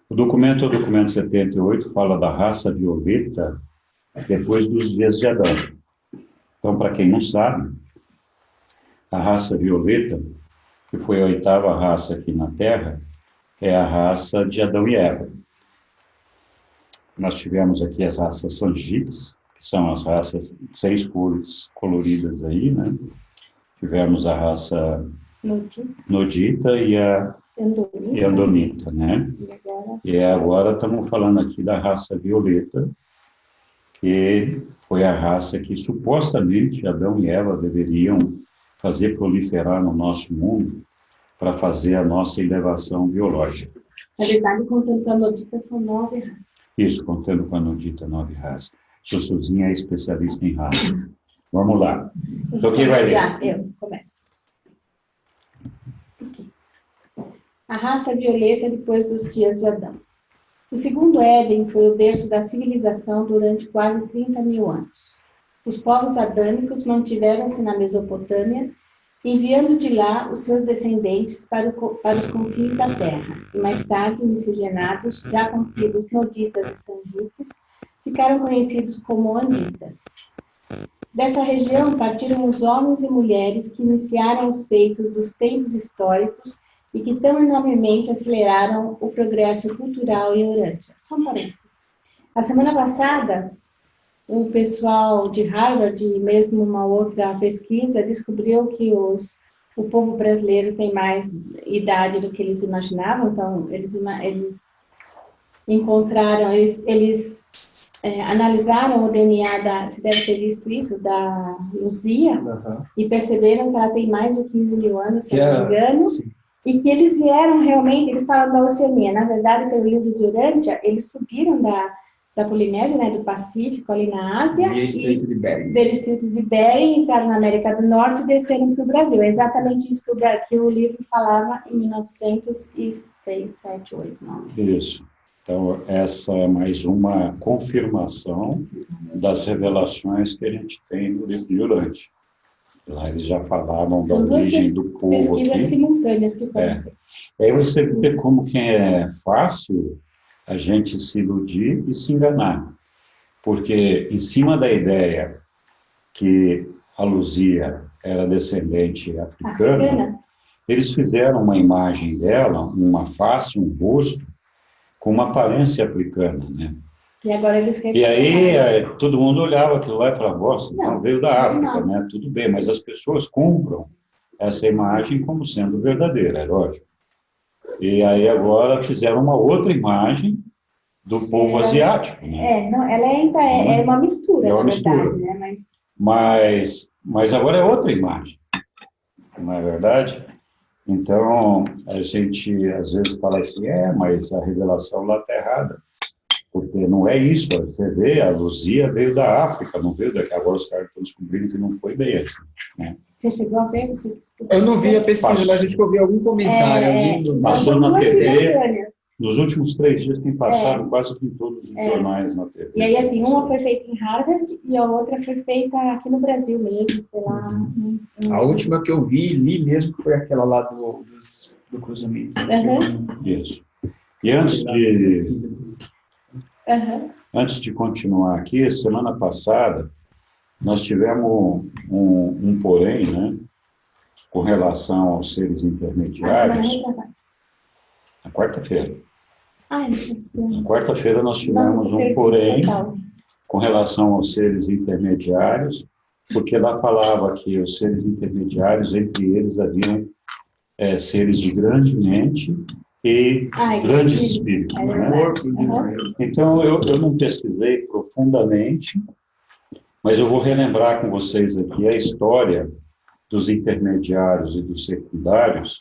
O documento é o documento 78, fala da raça violeta depois dos dias de Adão. Então, para quem não sabe, a raça violeta, que foi a oitava raça aqui na Terra, é a raça de Adão e Eva. Nós tivemos aqui as raças Sangipes, que são as raças 6 cores coloridas aí, né? Tivemos a raça Nodita e a Andonita, né? E agora estamos falando aqui da raça violeta, que foi a raça que supostamente Adão e Eva deveriam fazer proliferar no nosso mundo para fazer a nossa elevação biológica. Na verdade, contando com a Nodita, são 9 raças. Isso, contando com a Nodita, 9 raças. Sussuzinha é especialista em raças. Vamos lá. Então, quem vai ler? Eu começo. A raça violeta depois dos dias de Adão. O segundo Éden foi o berço da civilização durante quase 30 mil anos. Os povos adâmicos mantiveram-se na Mesopotâmia, enviando de lá os seus descendentes para os confins da terra, e mais tarde, miscigenados, já com tribos noditas e sangipes, ficaram conhecidos como anditas. Dessa região partiram os homens e mulheres que iniciaram os feitos dos tempos históricos e que tão enormemente aceleraram o progresso cultural em Urântia. Só um parênteses. A semana passada, o pessoal de Harvard, e mesmo uma outra pesquisa, descobriu que o povo brasileiro tem mais idade do que eles imaginavam. Então, eles encontraram, analisaram o DNA você deve ter visto isso, da Luzia, e perceberam que ela tem mais de 15 mil anos, se não me engano, e que eles vieram realmente, eles falam da Oceania. Na verdade, pelo livro de Urântia, eles subiram da Polinésia, né, do Pacífico, ali na Ásia, e Estreito de Bering. Pelo Estreito de Bering, entraram na América do Norte e desceram para o Brasil. É exatamente isso que o livro falava em 1906, 7, 8, 9. Isso. Então, essa é mais uma confirmação das revelações que a gente tem no livro de Urântia. Lá eles já falavam da origem do povo aqui. Pesquisas simultâneas que foram feitas. Aí você vê como que é fácil a gente se iludir e se enganar. Porque, em cima da ideia que a Luzia era descendente africana, eles fizeram uma imagem dela, uma face, um rosto, com uma aparência africana, né? E agora eles querem... E aí todo mundo olhava aquilo lá e falava, nossa, não, veio da África, né? Tudo bem, mas as pessoas compram essa imagem como sendo verdadeira, é lógico. E aí agora fizeram uma outra imagem do povo asiático, né? Ela é uma mistura, é uma mistura. Verdade, né? Mas agora é outra imagem, não é verdade? Então, a gente às vezes fala assim, mas a revelação lá está errada. Porque não é isso, você vê, a Luzia veio da África, não veio daqui. Agora os caras estão descobrindo que não foi bem assim, né? Você chegou a ver? Eu não vi a pesquisa, mas acho que eu vi algum comentário. Passou na TV, nos últimos 3 dias tem passado quase em todos os jornais na TV. E aí, assim, uma foi feita em Harvard e a outra foi feita aqui no Brasil mesmo, sei lá. A última que eu li mesmo foi aquela lá do cruzamento. Isso. E antes de continuar aqui, semana passada, nós tivemos um porém, né, com relação aos seres intermediários. Na quarta-feira. Na quarta-feira nós tivemos um porém com relação aos seres intermediários, porque lá falava que os seres intermediários, entre eles, haviam seres de grande mente e grandes espíritos. Né? Então, eu não pesquisei profundamente, mas eu vou relembrar com vocês aqui a história dos intermediários e dos secundários,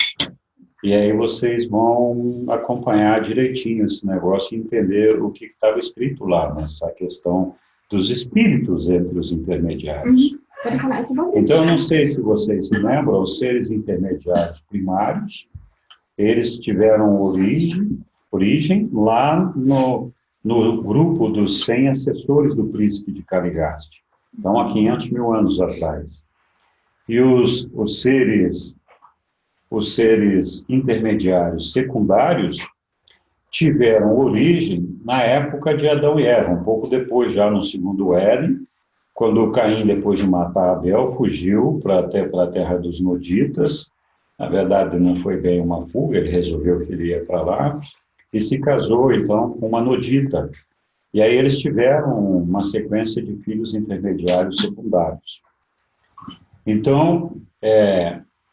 e aí vocês vão acompanhar direitinho esse negócio e entender o que estava escrito lá, nessa questão dos espíritos entre os intermediários. Então, eu não sei se vocês se lembram, os seres intermediários primários, eles tiveram origem lá no grupo dos 100 assessores do príncipe de Caligaste. Então, há 500 mil anos atrás. E os seres intermediários secundários, tiveram origem na época de Adão e Eva, um pouco depois, já no segundo Éden, quando Caim, depois de matar Abel, fugiu para a terra dos Noditas. Na verdade, não foi bem uma fuga, ele resolveu que ele ia para lá, e se casou, então, com uma Nodita. E aí eles tiveram uma sequência de filhos intermediários secundários. Então,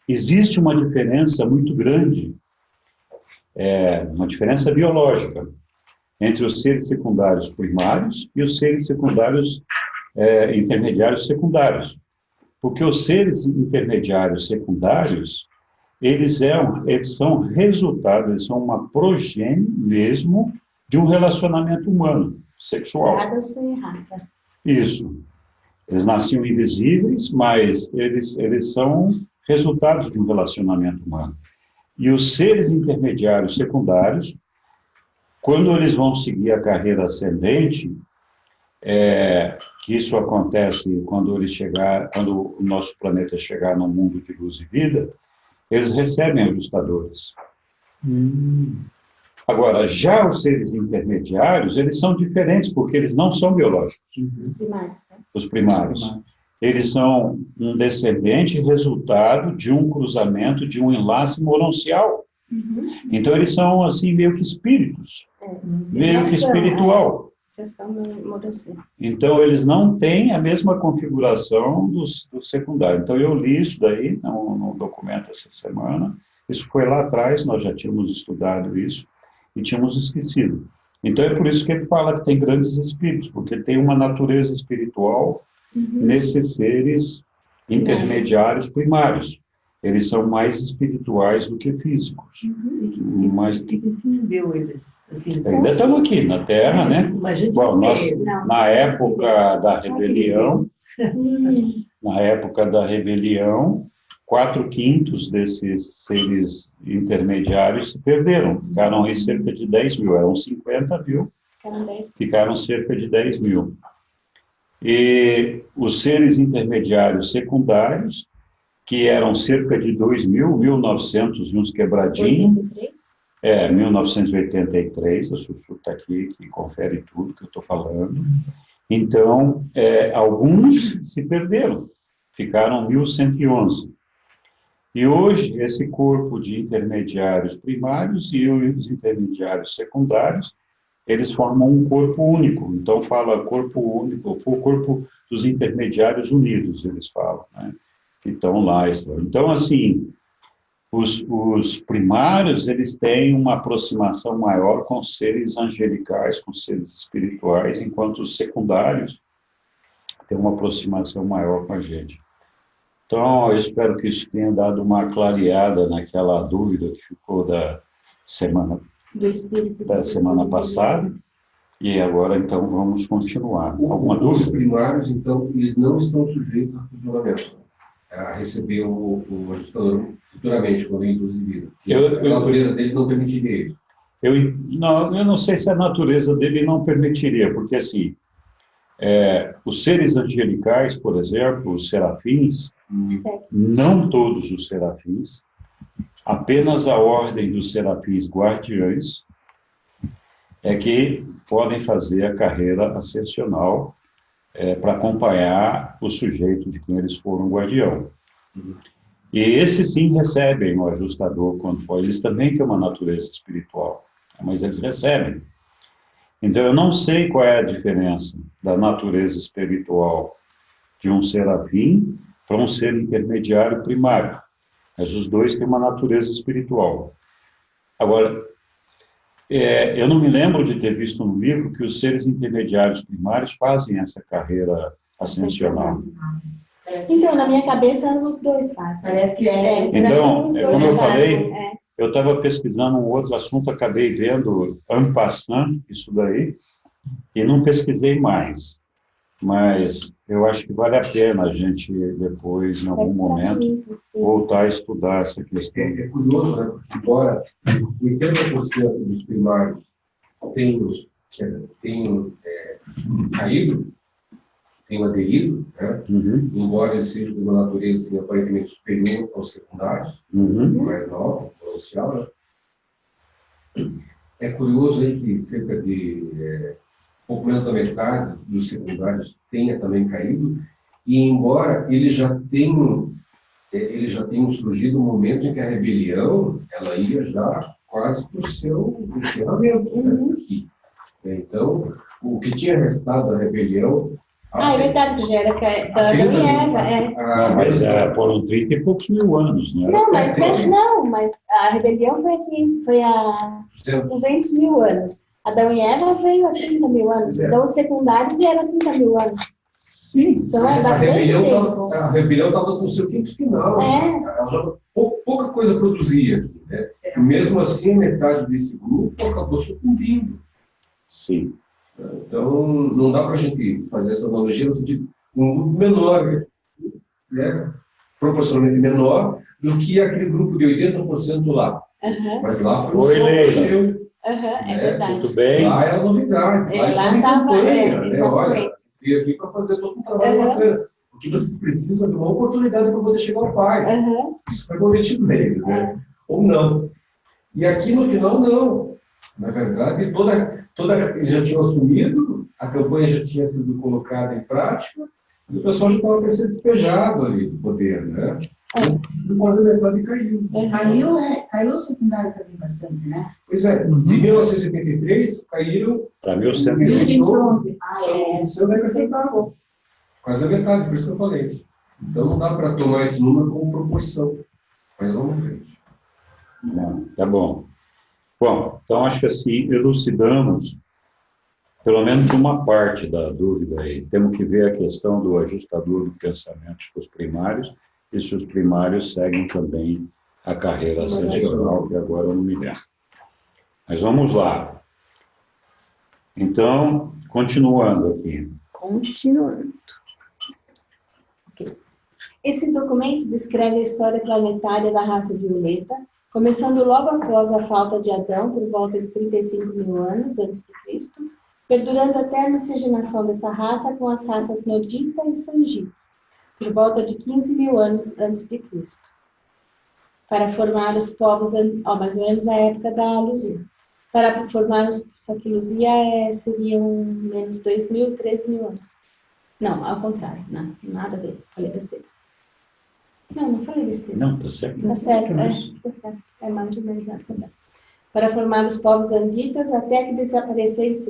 existe uma diferença muito grande, uma diferença biológica, entre os seres secundários primários e os seres secundários intermediários secundários. Porque os seres intermediários secundários, eles são resultado, eles são uma progênie mesmo de um relacionamento humano, sexual. Errada, sou errada. Isso. Eles nasciam invisíveis, mas eles são resultados de um relacionamento humano. E os seres intermediários secundários, quando eles vão seguir a carreira ascendente, que isso acontece quando o nosso planeta chegar no mundo de luz e vida, eles recebem ajustadores. Agora, já os seres intermediários, eles são diferentes, porque eles não são biológicos. Os primários, né? Os primários. Eles são um descendente resultado de um cruzamento, de um enlace moroncial. Então, eles são, assim, meio que espíritos. Meio que espiritual. Então, eles não têm a mesma configuração dos secundários. Então, eu li isso daí no documento essa semana. Isso foi lá atrás, nós já tínhamos estudado isso e tínhamos esquecido. Então, é por isso que ele fala que tem grandes espíritos, porque tem uma natureza espiritual nesses seres intermediários primários. Eles são mais espirituais do que físicos. Mas o que defendeu eles? Assim, ainda estamos aqui na Terra, né? Bom, nós, na época da rebelião, 4/5 desses seres intermediários se perderam. Ficaram aí cerca de 10 mil. Eram 50 mil, ficaram cerca de 10 mil. E os seres intermediários secundários, que eram cerca de 2.900 e uns quebradinhos. 1983, a Chuchu está aqui, que confere tudo que eu estou falando. Então, alguns se perderam, ficaram 1.111. E hoje, esse corpo de intermediários primários e os intermediários secundários, eles formam um corpo único. Então, fala corpo único, o corpo dos intermediários unidos, eles falam, né? Que estão lá. Então, assim, os primários, eles têm uma aproximação maior com os seres angelicais, com os seres espirituais, enquanto os secundários têm uma aproximação maior com a gente. Então, eu espero que isso tenha dado uma clareada naquela dúvida que ficou da semana passada. E agora, então, vamos continuar. Alguma dúvida? Os primários, então, eles não estão sujeitos a funcionamento, a receber o ajustador futuramente, quando induzir vida. A natureza dele não permitiria isso. Eu não sei se a natureza dele não permitiria, porque, assim, os seres angelicais, por exemplo, os serafins, não todos os serafins, apenas a ordem dos serafins guardiães é que podem fazer a carreira ascensional para acompanhar o sujeito de quem eles foram guardião. E esses sim recebem o ajustador quando for. Eles também têm uma natureza espiritual, mas eles recebem. Então, eu não sei qual é a diferença da natureza espiritual de um serafim para um ser intermediário primário. Mas os dois têm uma natureza espiritual. Agora, eu não me lembro de ter visto no livro que os seres intermediários primários fazem essa carreira ascensional. Então, na minha cabeça, os dois fazem. Parece que Então, como eu falei, eu estava pesquisando um outro assunto, acabei vendo en passant isso daí, e não pesquisei mais. Mas eu acho que vale a pena a gente depois, em algum momento, voltar a estudar essa questão. É curioso, né? Porque embora 80% dos primários tenham caído, tenham aderido, né? Embora eles sejam de uma natureza assim, aparentemente superior aos secundários, mais nova, social, né? É curioso aí que cerca de pouco menos da metade dos secundários tenha também caído, e embora eles já tenham surgido um momento em que a rebelião ela ia já quase para o seu encerramento, né, aqui. Então, o que tinha restado da rebelião... É verdade, que já era da Adão e Eva. Não, mas foram 30 e poucos mil anos, né? Não, mas a rebelião foi há 200 mil anos. Adão e Eva veio há 30 mil anos. Então, os secundários vieram há 30 mil anos. Sim. Então, é bastante tempo. A rebelião estava com o seu tempo final. Ela já pouca coisa produzia. Né? Mesmo assim, metade desse grupo acabou sucumbindo. Sim. Então, não dá para a gente fazer essa analogia no sentido de um grupo menor, né? Proporcionalmente menor do que aquele grupo de 80% lá. Mas lá foi Oi, Leila. É verdade. Tudo bem? Lá era novidade. Lá estava campanha, né? Olha, vim aqui para fazer todo um trabalho bacana. Porque vocês precisam de uma oportunidade para poder chegar ao pai. Isso foi prometido deles, né? Ou não. E aqui no final, não. Na verdade, ele já tinha assumido, a campanha já tinha sido colocada em prática, e o pessoal já estava sendo despejado ali do poder, né? Quase a metade caiu. Caiu o secundário também bastante, né? Pois é, de 1983 caíram para 1111. São quase a metade, por isso que eu falei. Então não dá para tomar esse número como proporção. Mas vamos em frente. Tá bom. Bom, então acho que assim elucidamos pelo menos uma parte da dúvida aí. Temos que ver a questão do ajustador do pensamento para os primários, e se os primários seguem também a carreira ascensional, que agora eu não me lembro. Mas vamos lá. Então, continuando aqui. Continuando. Okay. Esse documento descreve a história planetária da raça violeta, começando logo após a falta de Adão, por volta de 35 mil anos antes de Cristo, perdurando até a miscigenação dessa raça com as raças Nodita e Sangita, por volta de 15 mil anos antes de Cristo, para formar os povos, mais ou menos a época da Luzia. Para formar os, só que Luzia seriam menos 2.000, 13 mil anos. Não, ao contrário, não, nada a ver, falei besteira. Não falei besteira. Não, tá certo. Tá certo, tá certo. É mais ou menos também. Para formar os povos anditas até que desaparecessem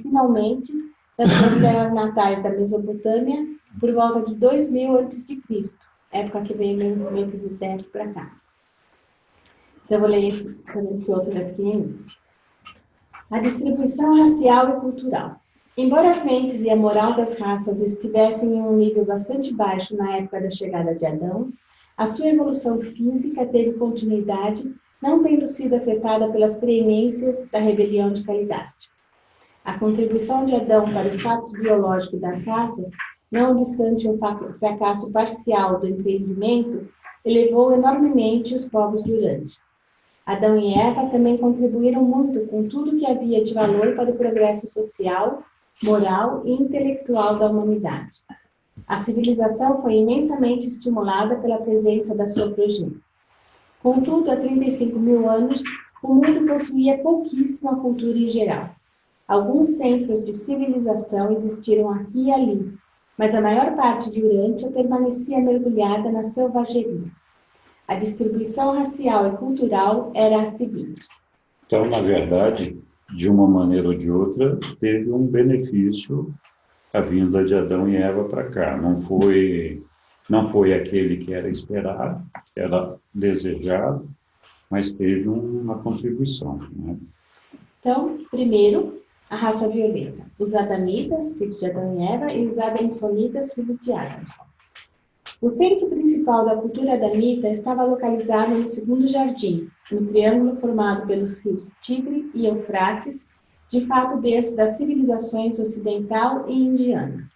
finalmente das suas terras natais da Mesopotâmia por volta de 2000 a.C., época que veio Melquisedeque para cá. Então, eu vou ler esse outro aqui. A distribuição racial e cultural. Embora as mentes e a moral das raças estivessem em um nível bastante baixo na época da chegada de Adão, a sua evolução física teve continuidade, não tendo sido afetada pelas preemências da rebelião de Caligaste. A contribuição de Adão para o status biológico das raças, não obstante o fracasso parcial do empreendimento, elevou enormemente os povos de Urântia. Adão e Eva também contribuíram muito com tudo que havia de valor para o progresso social, moral e intelectual da humanidade. A civilização foi imensamente estimulada pela presença da sua progenie. Contudo, há 35 mil anos, o mundo possuía pouquíssima cultura em geral. Alguns centros de civilização existiram aqui e ali, mas a maior parte de Urântia permanecia mergulhada na selvageria. A distribuição racial e cultural era a seguinte. Então, na verdade, de uma maneira ou de outra, teve um benefício a vinda de Adão e Eva para cá. Não foi aquele que era esperado, que era desejado, mas teve uma contribuição, né? Então, primeiro, a raça violeta. Os Adamitas, filhos de Adão e Eva, e os Adamsonitas, filhos de Adamson. O centro principal da cultura adamita estava localizado no segundo jardim, no triângulo formado pelos rios Tigre e Eufrates, de fato berço das civilizações ocidental e indiana.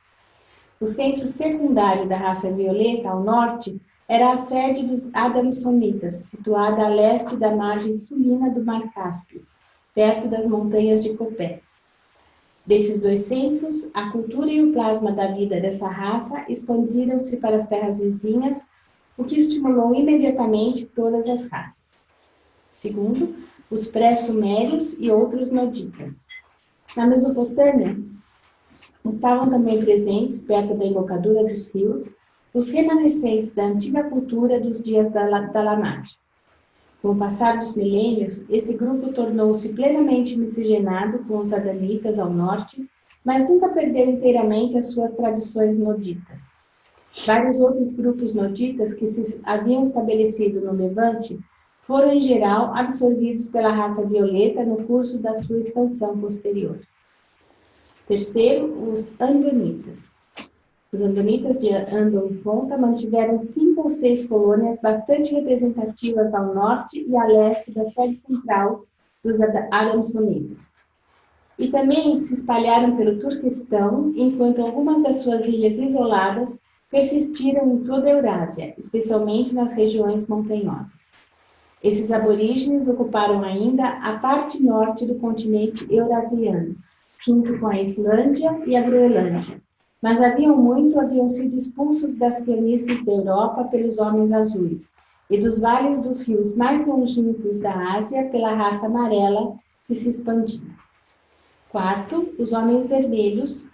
O centro secundário da raça violeta, ao norte, era a sede dos Adamsonitas, situada a leste da margem sulina do Mar Cáspio, perto das montanhas de Copé. Desses dois centros, a cultura e o plasma da vida dessa raça expandiram-se para as terras vizinhas, o que estimulou imediatamente todas as raças. Segundo, os pré-sumérios e outros noditas. Na Mesopotâmia, estavam também presentes, perto da embocadura dos rios, os remanescentes da antiga cultura dos dias da Lamade. Com o passar dos milênios, esse grupo tornou-se plenamente miscigenado com os adamitas ao norte, mas nunca perdeu inteiramente as suas tradições noditas. Vários outros grupos noditas que se haviam estabelecido no Levante foram, em geral, absorvidos pela raça violeta no curso da sua expansão posterior. Terceiro, os andonitas. Os andonitas de Andon e Ponta mantiveram 5 ou 6 colônias bastante representativas ao norte e a leste da sede central dos Aramsonitas. E também se espalharam pelo Turquestão, enquanto algumas das suas ilhas isoladas persistiram em toda a Eurásia, especialmente nas regiões montanhosas. Esses aborígenes ocuparam ainda a parte norte do continente eurasiano, junto com a Islândia e a Groenlândia. Mas haviam sido expulsos das planícies da Europa pelos homens azuis, e dos vales dos rios mais longínquos da Ásia pela raça amarela que se expandia. Quarto, os homens vermelhos,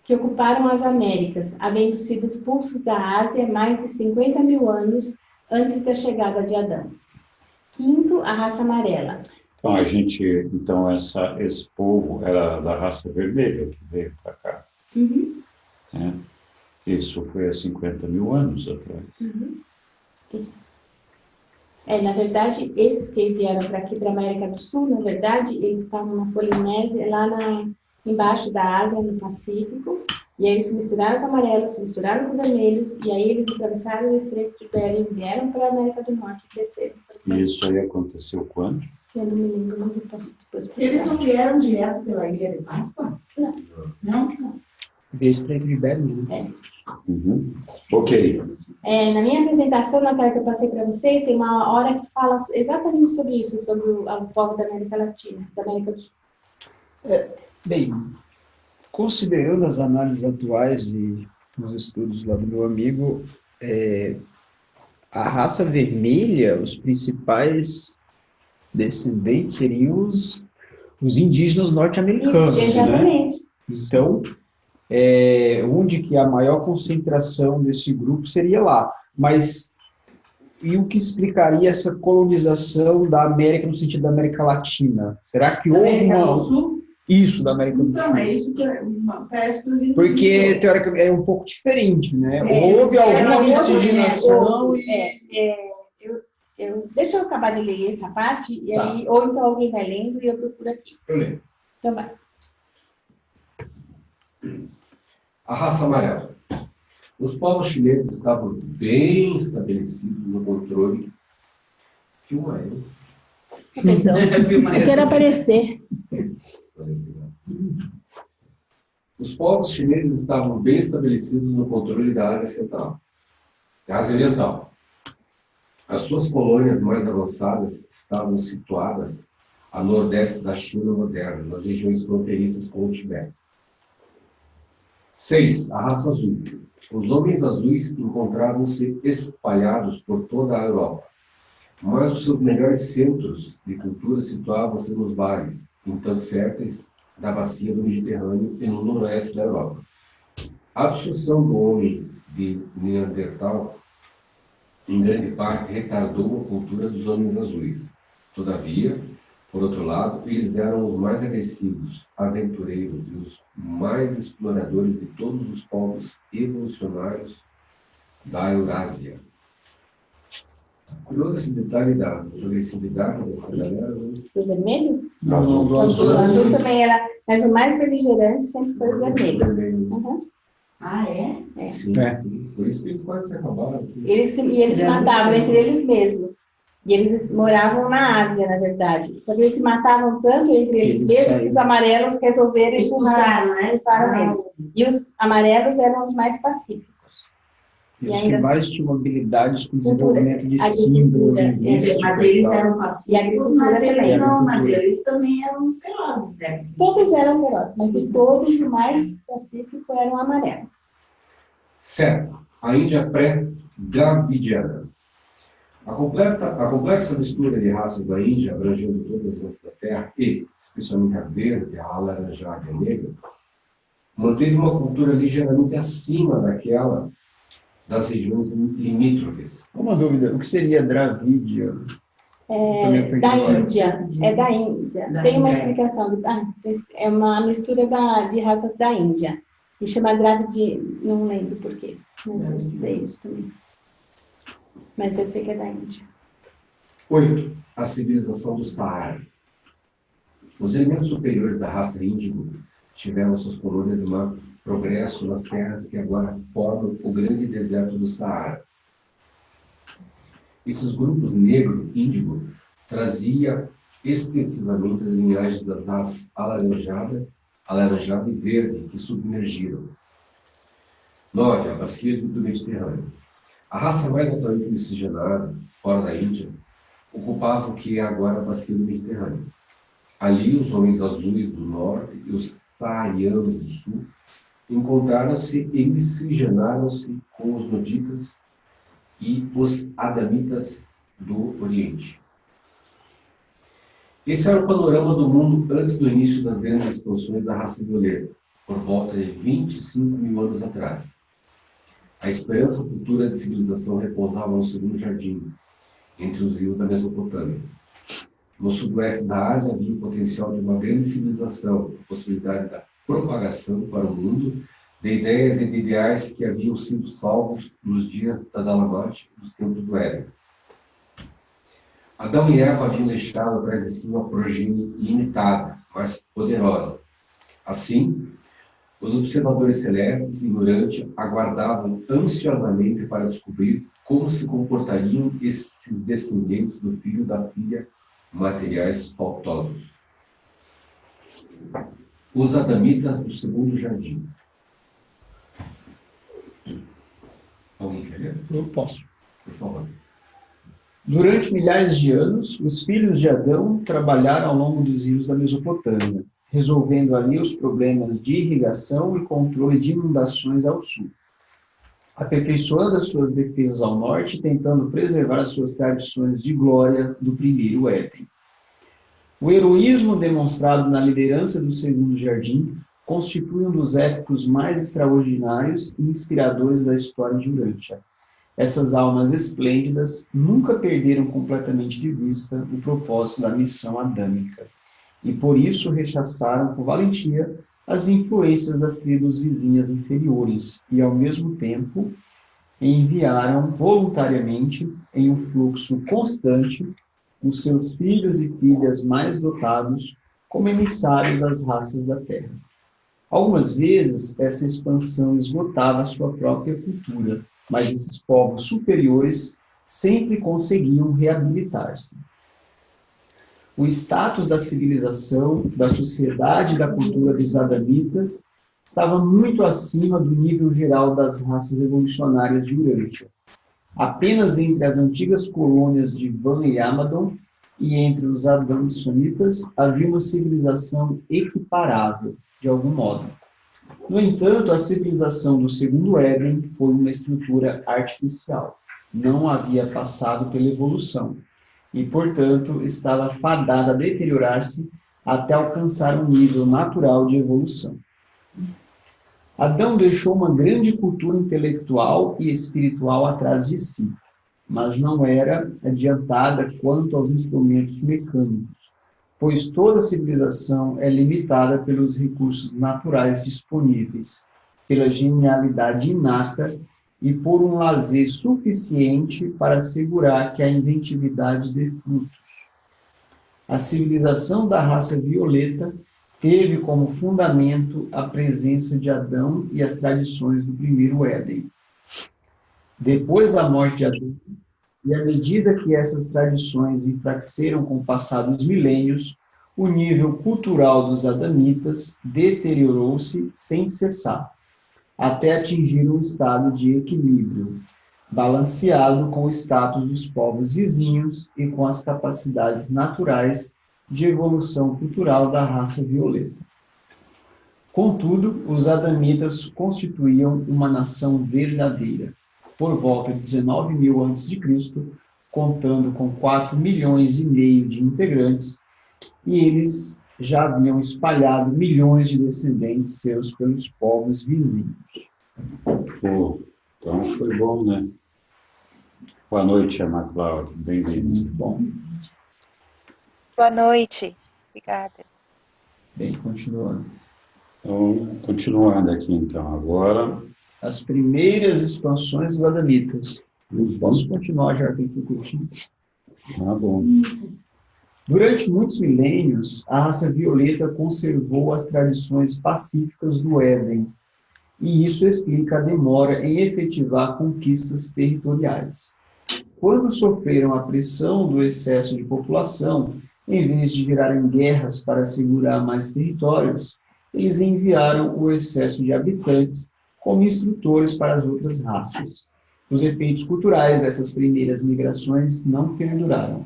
que ocuparam as Américas, havendo sido expulsos da Ásia mais de 50 mil anos antes da chegada de Adão. Quinto, a raça amarela. Então, esse povo era da raça vermelha que veio para cá. Uhum. Isso foi há 50 mil anos atrás. Uhum. Isso. Na verdade, esses que vieram para aqui, para a América do Sul, na verdade, eles estavam na Polinésia, lá embaixo da Ásia, no Pacífico, e aí se misturaram com amarelos, se misturaram com vermelhos, e aí eles atravessaram o Estreito de Bering, vieram para a América do Norte e desceram. E isso aí aconteceu quando? Eu não me lembro, mas eu posso depois explicar. Eles não vieram direto pela Ilha de Páscoa? Não. Não? Veio Estreito de Bering. Uhum. Ok. Na minha apresentação, Natália, que eu passei para vocês, tem uma hora que fala exatamente sobre isso, sobre o povo da América Latina, da América do Sul. Bem, considerando as análises atuais e os estudos lá do meu amigo, a raça vermelha, os principais descendentes seriam os indígenas norte-americanos. Isso, exatamente. Né? Então, onde que a maior concentração desse grupo seria lá. Mas, e o que explicaria essa colonização da América no sentido da América Latina? Será que houve América do Sul? Isso, da América do Sul. Então, é isso que parece que... Porque, teoricamente, é um pouco diferente, né? Houve alguma miscigenação Deixa eu acabar de ler essa parte, e Tá. aí, ou então alguém vai lendo e eu procuro aqui. Eu leio. Então vai. A raça amarela. Os povos chilenos estavam bem estabelecidos no controle. Filma aí. Então, eu quero aparecer. Os povos chilenos estavam bem estabelecidos no controle da Ásia Central, da Ásia Oriental. As suas colônias mais avançadas estavam situadas a nordeste da China moderna, nas regiões fronteiriças com o Tibete. 6. A raça azul. Os homens azuis encontravam-se espalhados por toda a Europa, mas os seus melhores centros de cultura situavam-se nos vales, então férteis, da bacia do Mediterrâneo e no noroeste da Europa. A absorção do homem de Neandertal, em grande parte, retardou a cultura dos homens azuis. Todavia, por outro lado, eles eram os mais agressivos, aventureiros e os mais exploradores de todos os povos evolucionários da Eurásia. Curioso esse detalhe da agressividade dessa galera. Né? O vermelho? Não, O azul também era, mas o mais beligerante sempre foi o vermelho. Uhum. Ah, é? Sim, É. sim. Por isso que eles quase se acabaram. Eles se matavam entre eles mesmos. E eles moravam na Ásia, na verdade. Só que eles se matavam tanto entre eles mesmos que os amarelos resolveram Expulsaram, né? expulsaram eles. E os amarelos eram os mais pacíficos. E os que mais tinham habilidades com desenvolvimento de agricultura, símbolo. Mas eles eram E pacíficos, agricultura mas eles também. não, mas eles também eram ferozes, né? Todos eram ferozes, mas de todos, o mais pacífico era o amarelo. Certo. A Índia pré-dravidiana. A complexa mistura de raças da Índia, abrangendo todas as da Terra e, especialmente a verde, a alaranjada e a negra, manteve uma cultura ligeiramente acima daquela das regiões limítrofes. Uma dúvida, o que seria Dravídia? Da Índia. É da Índia. Tem uma explicação. É uma mistura de raças da Índia. E chama Dravídia, não lembro por quê, mas eu estudei isso também. Mas eu sei que é da Índia. 8. A civilização do Saara. Os elementos superiores da raça índigo tiveram suas colônias de maior progresso nas terras que agora formam o grande deserto do Saara. Esses grupos negro índigo traziam extensivamente as linhagens das raças alaranjada e verde que submergiram. 9. A bacia do Mediterrâneo. A raça mais atualmente miscigenada, fora da Índia, ocupava o que é agora a bacia do Mediterrâneo. Ali, os homens azuis do norte e os saarianos do sul encontraram-se e miscigenaram-se com os noditas e os adamitas do Oriente. Esse era o panorama do mundo antes do início das grandes expansões da raça violeta, por volta de 25 mil anos atrás. A esperança futura de civilização repousava no segundo jardim, entre os rios da Mesopotâmia. No sudoeste da Ásia havia o potencial de uma grande civilização, a possibilidade da propagação para o mundo de ideias e de ideais que haviam sido salvos nos dias da Dalamate e nos tempos do Éden. Adão e Eva haviam deixado atrás de si uma progenie ilimitada, mas poderosa. Assim, os observadores celestes, ignorantes, aguardavam ansiosamente para descobrir como se comportariam esses descendentes do filho da filha materiais faltosos. Os adamitas do segundo jardim. Alguém quer ler? Eu posso. Por favor. Durante milhares de anos, os filhos de Adão trabalharam ao longo dos rios da Mesopotâmia, resolvendo ali os problemas de irrigação e controle de inundações ao sul, aperfeiçoando as suas defesas ao norte, tentando preservar as suas tradições de glória do primeiro Éden. O heroísmo demonstrado na liderança do segundo jardim constitui um dos épicos mais extraordinários e inspiradores da história de Urântia. Essas almas esplêndidas nunca perderam completamente de vista o propósito da missão adâmica, e por isso rechaçaram com valentia as influências das tribos vizinhas inferiores e, ao mesmo tempo, enviaram voluntariamente, em um fluxo constante, os seus filhos e filhas mais dotados como emissários das raças da terra. Algumas vezes, essa expansão esgotava a sua própria cultura, mas esses povos superiores sempre conseguiam reabilitar-se. O status da civilização, da sociedade e da cultura dos adamitas estava muito acima do nível geral das raças evolucionárias de Urântia. Apenas entre as antigas colônias de Van e Amadon e entre os Adansonitas havia uma civilização equiparável, de algum modo. No entanto, a civilização do segundo Éden foi uma estrutura artificial. Não havia passado pela evolução e, portanto, estava fadada a deteriorar-se até alcançar um nível natural de evolução. Adão deixou uma grande cultura intelectual e espiritual atrás de si, mas não era adiantada quanto aos instrumentos mecânicos, pois toda civilização é limitada pelos recursos naturais disponíveis, pela genialidade inata e por um lazer suficiente para assegurar que a inventividade dê frutos. A civilização da raça violeta teve como fundamento a presença de Adão e as tradições do primeiro Éden. Depois da morte de Adão, e à medida que essas tradições enfraqueceram com o passar dos milênios, o nível cultural dos adamitas deteriorou-se sem cessar, até atingir um estado de equilíbrio, balanceado com o status dos povos vizinhos e com as capacidades naturais de evolução cultural da raça violeta. Contudo, os adamitas constituíam uma nação verdadeira. Por volta de 19 mil a.C., contando com 4,5 milhões de integrantes, e eles já haviam espalhado milhões de descendentes seus pelos povos vizinhos. Pô, então foi bom, né? Boa noite, Ana Cláudia. Bem-vindo. Muito bom. Boa noite. Obrigada. Bem, continuando. Então, continuando aqui, então, agora... As primeiras expansões dos adamitas. Posso continuar, já que eu curtindo. Ah, bom. Durante muitos milênios, a raça violeta conservou as tradições pacíficas do Éden, e isso explica a demora em efetivar conquistas territoriais. Quando sofreram a pressão do excesso de população, em vez de virarem guerras para assegurar mais territórios, eles enviaram o excesso de habitantes como instrutores para as outras raças. Os efeitos culturais dessas primeiras migrações não perduraram,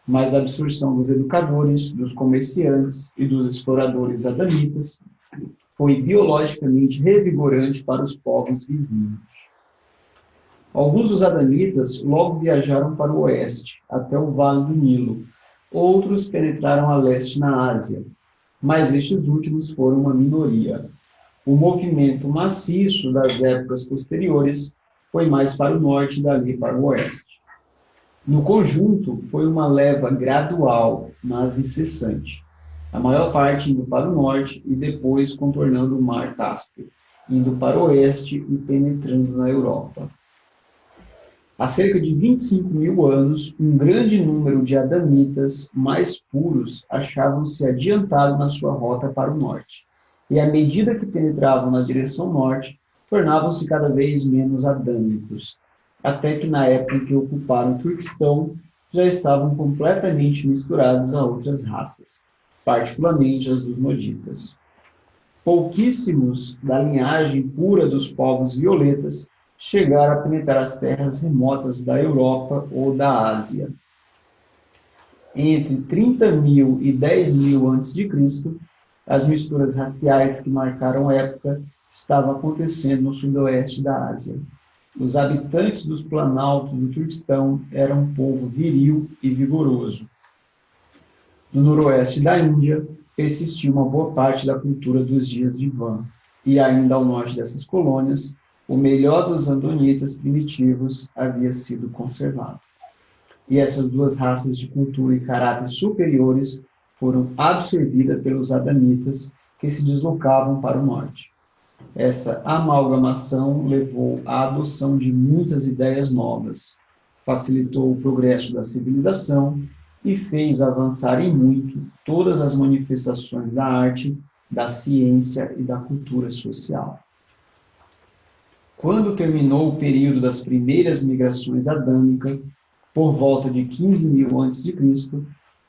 mas a absorção dos educadores, dos comerciantes e dos exploradores adamitas foi biologicamente revigorante para os povos vizinhos. Alguns dos adamitas logo viajaram para o oeste, até o Vale do Nilo. Outros penetraram a leste na Ásia, mas estes últimos foram uma minoria. O movimento maciço das épocas posteriores foi mais para o norte e dali para o oeste. No conjunto, foi uma leva gradual, mas incessante. A maior parte indo para o norte e depois contornando o Mar Cáspio, indo para o oeste e penetrando na Europa. Há cerca de 25 mil anos, um grande número de adamitas mais puros achavam-se adiantados na sua rota para o norte. E à medida que penetravam na direção norte, tornavam-se cada vez menos adâmicos, até que na época em que ocuparam o Turquestão, já estavam completamente misturados a outras raças, particularmente as dos noditas. Pouquíssimos da linhagem pura dos povos violetas chegaram a penetrar as terras remotas da Europa ou da Ásia. Entre 30 mil e 10 mil a.C., as misturas raciais que marcaram a época estavam acontecendo no sudoeste da Ásia. Os habitantes dos planaltos do Turquestão eram um povo viril e vigoroso. No noroeste da Índia, persistia uma boa parte da cultura dos dias de Van, e ainda ao norte dessas colônias, o melhor dos andonitas primitivos havia sido conservado. E essas duas raças de cultura e caráter superiores foram absorvidas pelos adamitas, que se deslocavam para o norte. Essa amalgamação levou à adoção de muitas ideias novas, facilitou o progresso da civilização e fez avançar em muito todas as manifestações da arte, da ciência e da cultura social. Quando terminou o período das primeiras migrações adâmicas, por volta de 15 mil a.C.,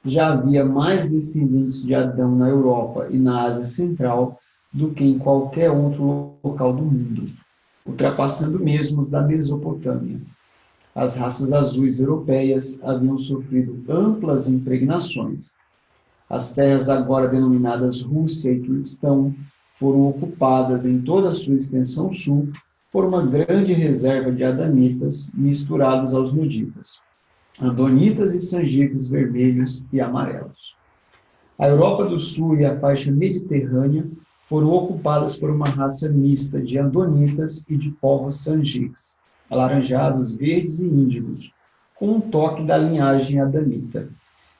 já havia mais descendentes de Adão na Europa e na Ásia Central do que em qualquer outro local do mundo, ultrapassando mesmo os da Mesopotâmia. As raças azuis europeias haviam sofrido amplas impregnações. As terras agora denominadas Rússia e Turquestão foram ocupadas em toda a sua extensão sul por uma grande reserva de adamitas misturados aos noditas, andonitas e sangiques vermelhos e amarelos. A Europa do Sul e a faixa mediterrânea foram ocupadas por uma raça mista de andonitas e de povos sangiques, alaranjados, verdes e índigos, com um toque da linhagem adamita.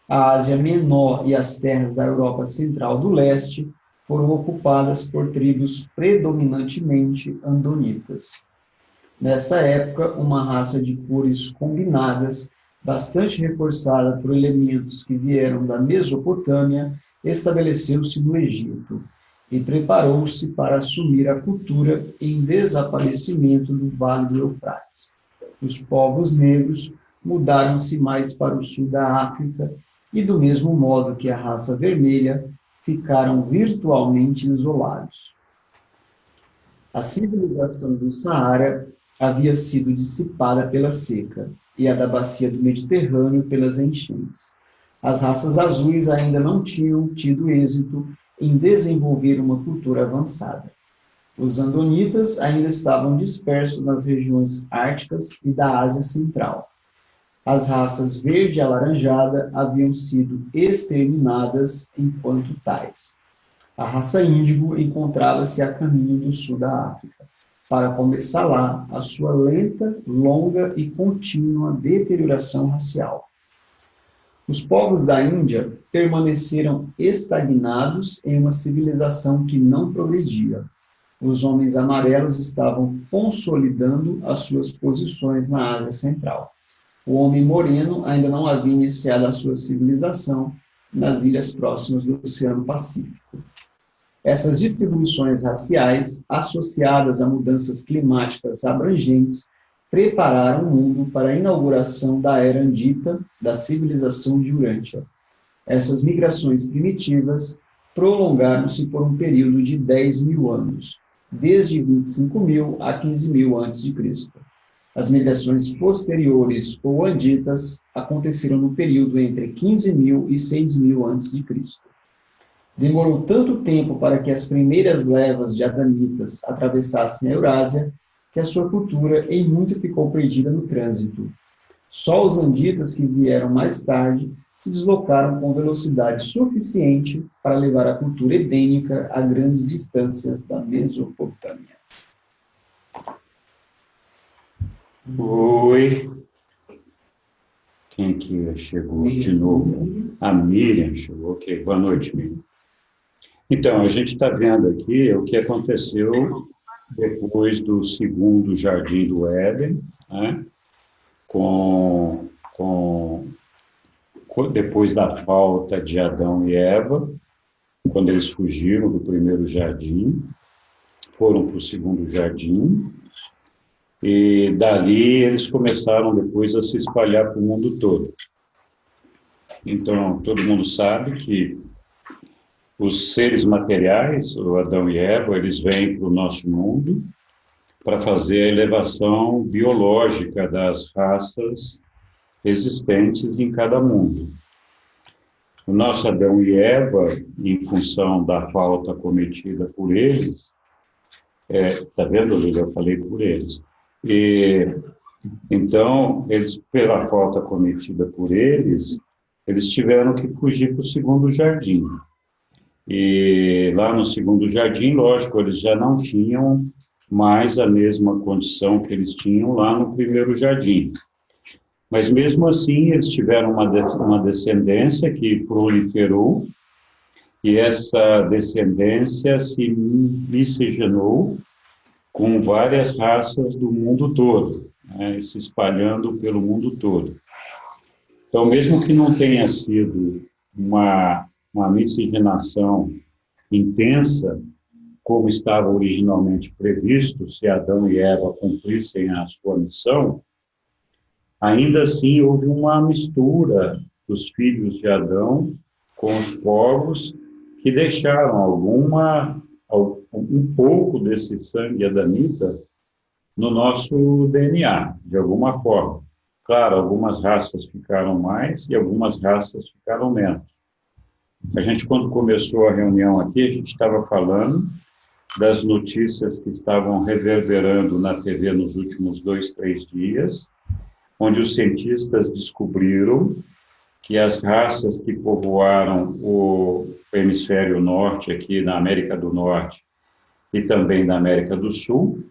A Ásia Menor e as terras da Europa Central do Leste foram ocupadas por tribos predominantemente andonitas. Nessa época, uma raça de cores combinadas, bastante reforçada por elementos que vieram da Mesopotâmia, estabeleceu-se no Egito e preparou-se para assumir a cultura em desaparecimento do Vale do Eufrates. Os povos negros mudaram-se mais para o sul da África e, do mesmo modo que a raça vermelha, ficaram virtualmente isolados. A civilização do Saara havia sido dissipada pela seca e a da bacia do Mediterrâneo pelas enchentes. As raças azuis ainda não tinham tido êxito em desenvolver uma cultura avançada. Os andonitas ainda estavam dispersos nas regiões árticas e da Ásia Central. As raças verde e alaranjada haviam sido exterminadas enquanto tais. A raça índigo encontrava-se a caminho do sul da África, para começar lá a sua lenta, longa e contínua deterioração racial. Os povos da Índia permaneceram estagnados em uma civilização que não progredia. Os homens amarelos estavam consolidando as suas posições na Ásia Central. O homem moreno ainda não havia iniciado a sua civilização nas ilhas próximas do Oceano Pacífico. Essas distribuições raciais, associadas a mudanças climáticas abrangentes, prepararam o mundo para a inauguração da era andita da civilização de Urântia. Essas migrações primitivas prolongaram-se por um período de 10 mil anos, desde 25 mil a 15 mil a.C. As migrações posteriores ou anditas aconteceram no período entre 15 mil e 6 mil a.C. Demorou tanto tempo para que as primeiras levas de adamitas atravessassem a Eurásia, que a sua cultura em muito ficou perdida no trânsito. Só os anditas que vieram mais tarde se deslocaram com velocidade suficiente para levar a cultura edênica a grandes distâncias da Mesopotâmia. Oi. Quem que chegou de novo? A Miriam chegou. Ok, boa noite, Miriam. Então, a gente está vendo aqui o que aconteceu depois do segundo Jardim do Éden, né? Depois da falta de Adão e Eva, quando eles fugiram do primeiro jardim, foram para o segundo jardim, e dali eles começaram depois a se espalhar para o mundo todo. Então, todo mundo sabe que os seres materiais, o Adão e Eva, eles vêm para o nosso mundo para fazer a elevação biológica das raças existentes em cada mundo. O nosso Adão e Eva, em função da falta cometida por eles, tá vendo, Lívia? Eu falei por eles. Então, eles, pela falta cometida por eles tiveram que fugir para o segundo jardim. E lá no segundo jardim, lógico, eles já não tinham mais a mesma condição que eles tinham lá no primeiro jardim. Mas mesmo assim, eles tiveram uma descendência que proliferou, e essa descendência se miscigenou com várias raças do mundo todo, né, se espalhando pelo mundo todo. Então, mesmo que não tenha sido uma miscigenação intensa, como estava originalmente previsto, se Adão e Eva cumprissem a sua missão, ainda assim houve uma mistura dos filhos de Adão com os povos que deixaram um pouco desse sangue adamita no nosso DNA, de alguma forma. Claro, algumas raças ficaram mais e algumas raças ficaram menos. A gente, quando começou a reunião aqui, a gente estava falando das notícias que estavam reverberando na TV nos últimos 2, 3 dias, onde os cientistas descobriram que as raças que povoaram o hemisfério norte, aqui na América do Norte, e também na América do Sul,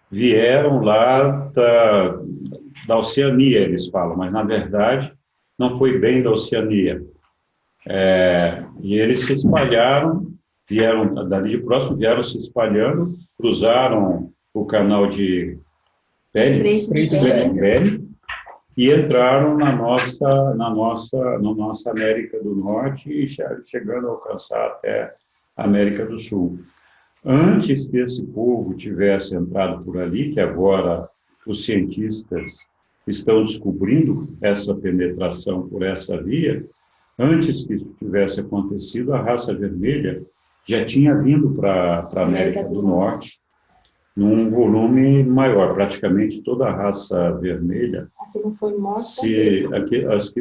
vieram lá da Oceania, eles falam, mas, na verdade, não foi bem da Oceania. E eles se espalharam, vieram dali de próximo, vieram se espalhando, cruzaram o canal de Bering e entraram na nossa América do Norte e chegando a alcançar até a América do Sul. Antes que esse povo tivesse entrado por ali, que agora os cientistas estão descobrindo essa penetração por essa via, antes que isso tivesse acontecido, a raça vermelha já tinha vindo para a América do Norte num volume maior. Praticamente toda a raça vermelha,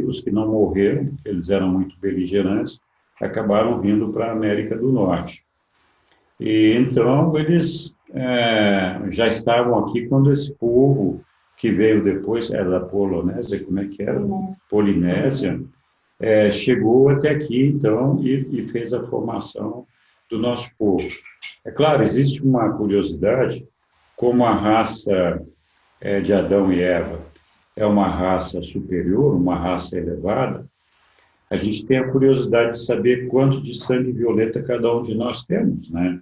os que não morreram, porque eles eram muito beligerantes, acabaram vindo para a América do Norte. E então eles já estavam aqui quando esse povo que veio depois, era da Polinésia, como é que era? Polinésia, chegou até aqui, então, e fez a formação do nosso povo. É claro, existe uma curiosidade, como a raça de Adão e Eva é uma raça superior, uma raça elevada, a gente tem a curiosidade de saber quanto de sangue violeta cada um de nós temos, né?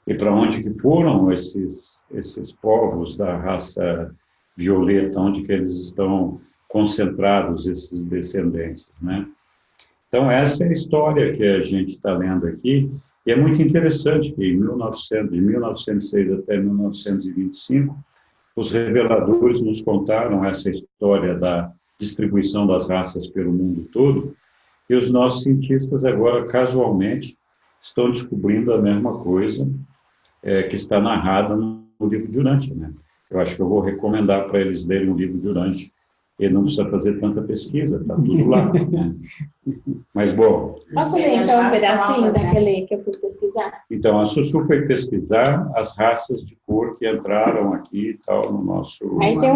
E para onde que foram esses povos da raça violeta, onde que eles estão concentrados, esses descendentes, né? Então, essa é a história que a gente está lendo aqui, e é muito interessante que de 1906 até 1925, os reveladores nos contaram essa história da distribuição das raças pelo mundo todo, e os nossos cientistas agora, casualmente, estão descobrindo a mesma coisa que está narrada no livro de Urântia, né? Eu acho que eu vou recomendar para eles lerem o livro de Urântia, e não precisa fazer tanta pesquisa, está tudo lá, né? Mas, bom... Posso ler, então, um pedacinho daquele que eu fui pesquisar? Então, a Sussu foi pesquisar as raças de cor que entraram aqui e tal, no nosso... Aí tem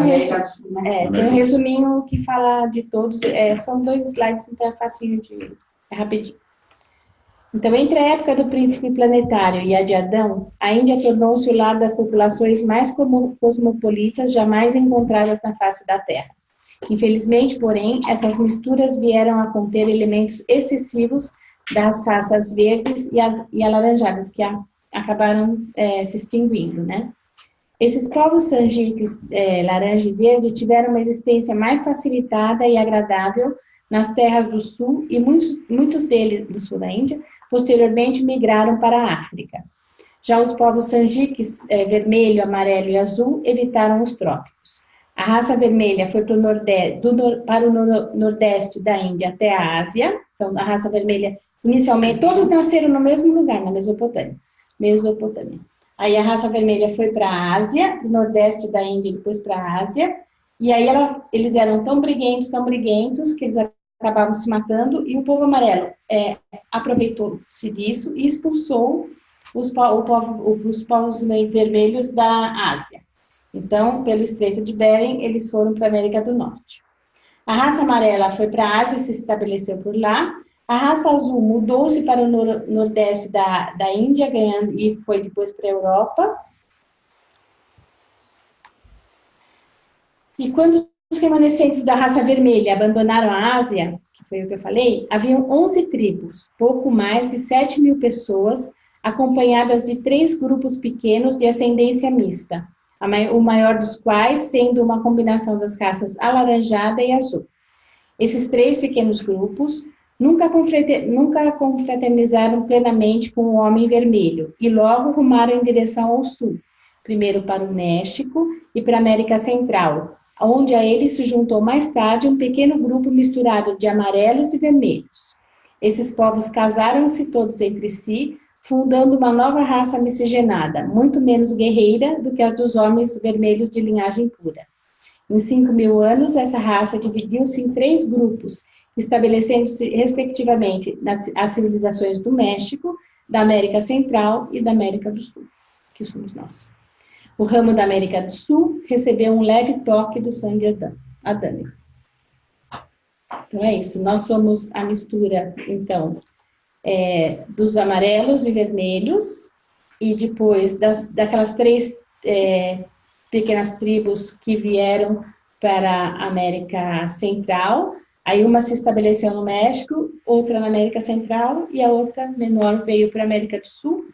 tem um resuminho que fala de todos, são 2 slides, então é facinho é rapidinho. Então, entre a época do príncipe planetário e a de Adão, a Índia tornou-se o lar das populações mais cosmopolitas jamais encontradas na face da Terra. Infelizmente, porém, essas misturas vieram a conter elementos excessivos das raças verdes e alaranjadas, que acabaram se extinguindo, né? Esses povos sanjiques, laranja e verde, tiveram uma existência mais facilitada e agradável nas terras do sul, e muitos deles, do sul da Índia, posteriormente migraram para a África. Já os povos sanjiques, vermelho, amarelo e azul, evitaram os trópicos. A raça vermelha foi para o nordeste da Índia até a Ásia. Então, a raça vermelha, inicialmente, todos nasceram no mesmo lugar, na Mesopotâmia. Aí a raça vermelha foi para a Ásia, do nordeste da Índia, depois para a Ásia. E aí eles eram tão briguentos, que eles acabavam se matando. E o povo amarelo aproveitou-se disso e expulsou os povos vermelhos da Ásia. Então, pelo Estreito de Bering, eles foram para a América do Norte. A raça amarela foi para a Ásia e se estabeleceu por lá. A raça azul mudou-se para o nordeste da Índia, e foi depois para a Europa. E quando os remanescentes da raça vermelha abandonaram a Ásia, que foi o que eu falei, haviam 11 tribos, pouco mais de 7.000 pessoas, acompanhadas de 3 grupos pequenos de ascendência mista, o maior dos quais sendo uma combinação das raças alaranjada e azul. Esses 3 pequenos grupos nunca confraternizaram plenamente com o homem vermelho e logo rumaram em direção ao sul, primeiro para o México e para a América Central, onde a eles se juntou mais tarde um pequeno grupo misturado de amarelos e vermelhos. Esses povos casaram-se todos entre si, fundando uma nova raça miscigenada, muito menos guerreira do que a dos homens vermelhos de linhagem pura. Em 5.000 anos, essa raça dividiu-se em 3 grupos, estabelecendo-se, respectivamente, as civilizações do México, da América Central e da América do Sul, que somos nós. O ramo da América do Sul recebeu um leve toque do sangue adâmico. Então, é isso. Nós somos a mistura, então, dos amarelos e vermelhos, e depois daquelas 3 pequenas tribos que vieram para a América Central. Aí uma se estabeleceu no México, outra na América Central, e a outra menor veio para a América do Sul,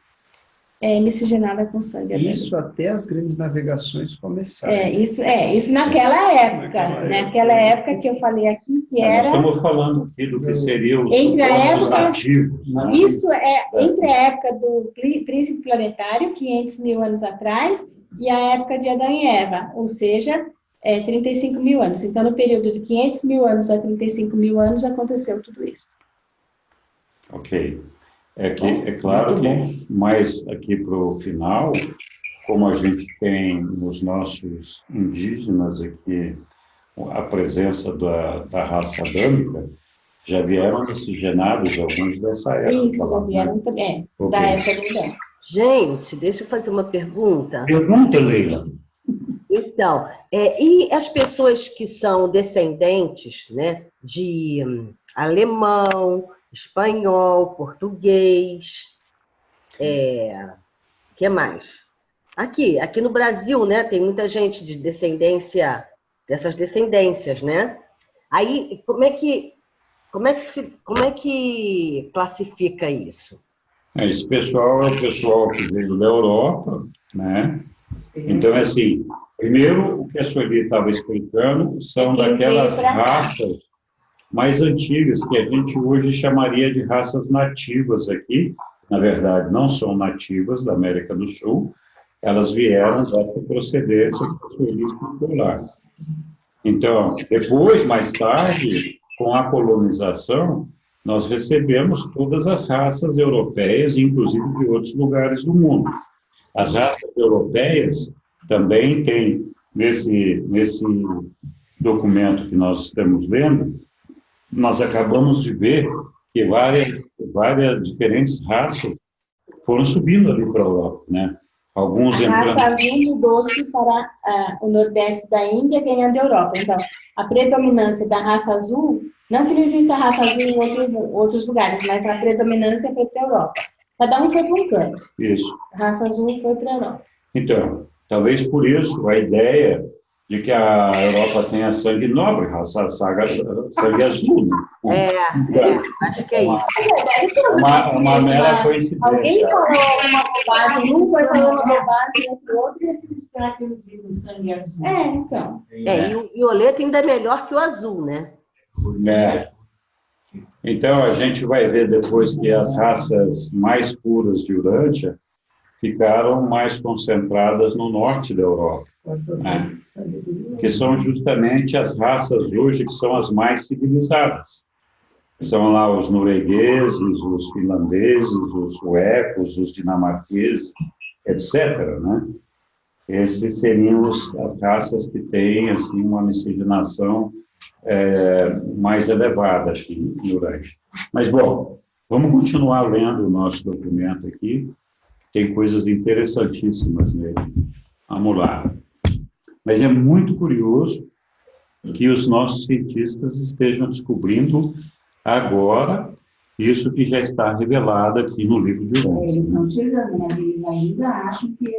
miscigenada com sangue adâmico. Isso até as grandes navegações começaram. Isso naquela época que eu falei aqui, que era... Nós estamos falando aqui do que seria os supostos nativos. Né? Isso entre a época do príncipe planetário, 500.000 anos atrás, e a época de Adão e Eva, ou seja, 35.000 anos. Então, no período de 500.000 anos a 35.000 anos, aconteceu tudo isso. Ok. É claro que, mais aqui para o final, como a gente tem nos nossos indígenas aqui a presença da raça adâmica, já vieram miscigenados alguns dessa época. Isso, já vieram também, da época de Adão. Gente, deixa eu fazer uma pergunta. Pergunta, Leila. Então, e as pessoas que são descendentes, né, de alemão, espanhol, português, que mais? Aqui no Brasil, né, tem muita gente de descendência, dessas descendências, né? Aí, como é que classifica isso? Esse pessoal é o pessoal que veio da Europa, né? Então, assim, primeiro, o que a Sueli estava explicando são daquelas raças mais antigas, que a gente hoje chamaria de raças nativas aqui. Na verdade, não são nativas da América do Sul, elas vieram dessa procedência que a Sueli explicou lá. Então, depois, mais tarde, com a colonização, nós recebemos todas as raças europeias, inclusive de outros lugares do mundo. As raças europeias também têm, nesse documento que nós estamos lendo, nós acabamos de ver que várias diferentes raças foram subindo ali para a Europa, né? Alguns a raça azul mudou-se para o nordeste da Índia, ganhando a Europa. Então, a predominância da raça azul, não que não exista raça azul em outros lugares, mas a predominância foi para a Europa. Cada um foi para um canto. Isso. A raça azul foi para a Europa. Então, talvez por isso a ideia de que a Europa tenha sangue nobre, sangue azul, né? Acho que é isso. Uma mera coincidência. Alguém falou uma bobagem, um foi falando uma bobagem, outro Será que eles dizem sangue azul? Então. E o violeta ainda é melhor que o azul, né? Então, a gente vai ver depois que as raças mais puras de Urântia ficaram mais concentradas no norte da Europa, né? Que são justamente as raças hoje que são as mais civilizadas. São lá os noruegueses, os finlandeses, os suecos, os dinamarqueses, etc., né? Esses seriam as raças que têm assim, uma miscigenação mais elevada aqui em Urântia. Mas, bom, vamos continuar lendo o nosso documento aqui. Tem coisas interessantíssimas nele. Vamos lá. Mas é muito curioso que os nossos cientistas estejam descobrindo agora isso que já está revelado aqui no livro de Urântia. Eles estão chegando, mas eles ainda acham que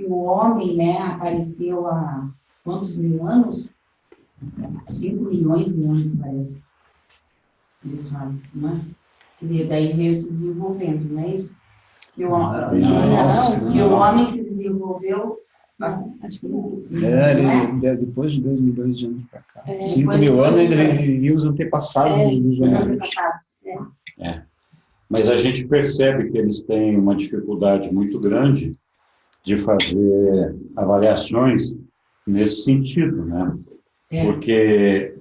o homem, né, apareceu há quantos mil anos? 5 milhões de anos, parece. Eles falam, não é? Quer dizer, daí veio se desenvolvendo, não é isso? Que o homem se desenvolveu, depois de 2 milhões de anos para cá. 5 mil anos ainda viviam os antepassados dos homens. Mas a gente percebe que eles têm uma dificuldade muito grande de fazer avaliações nesse sentido, né? Porque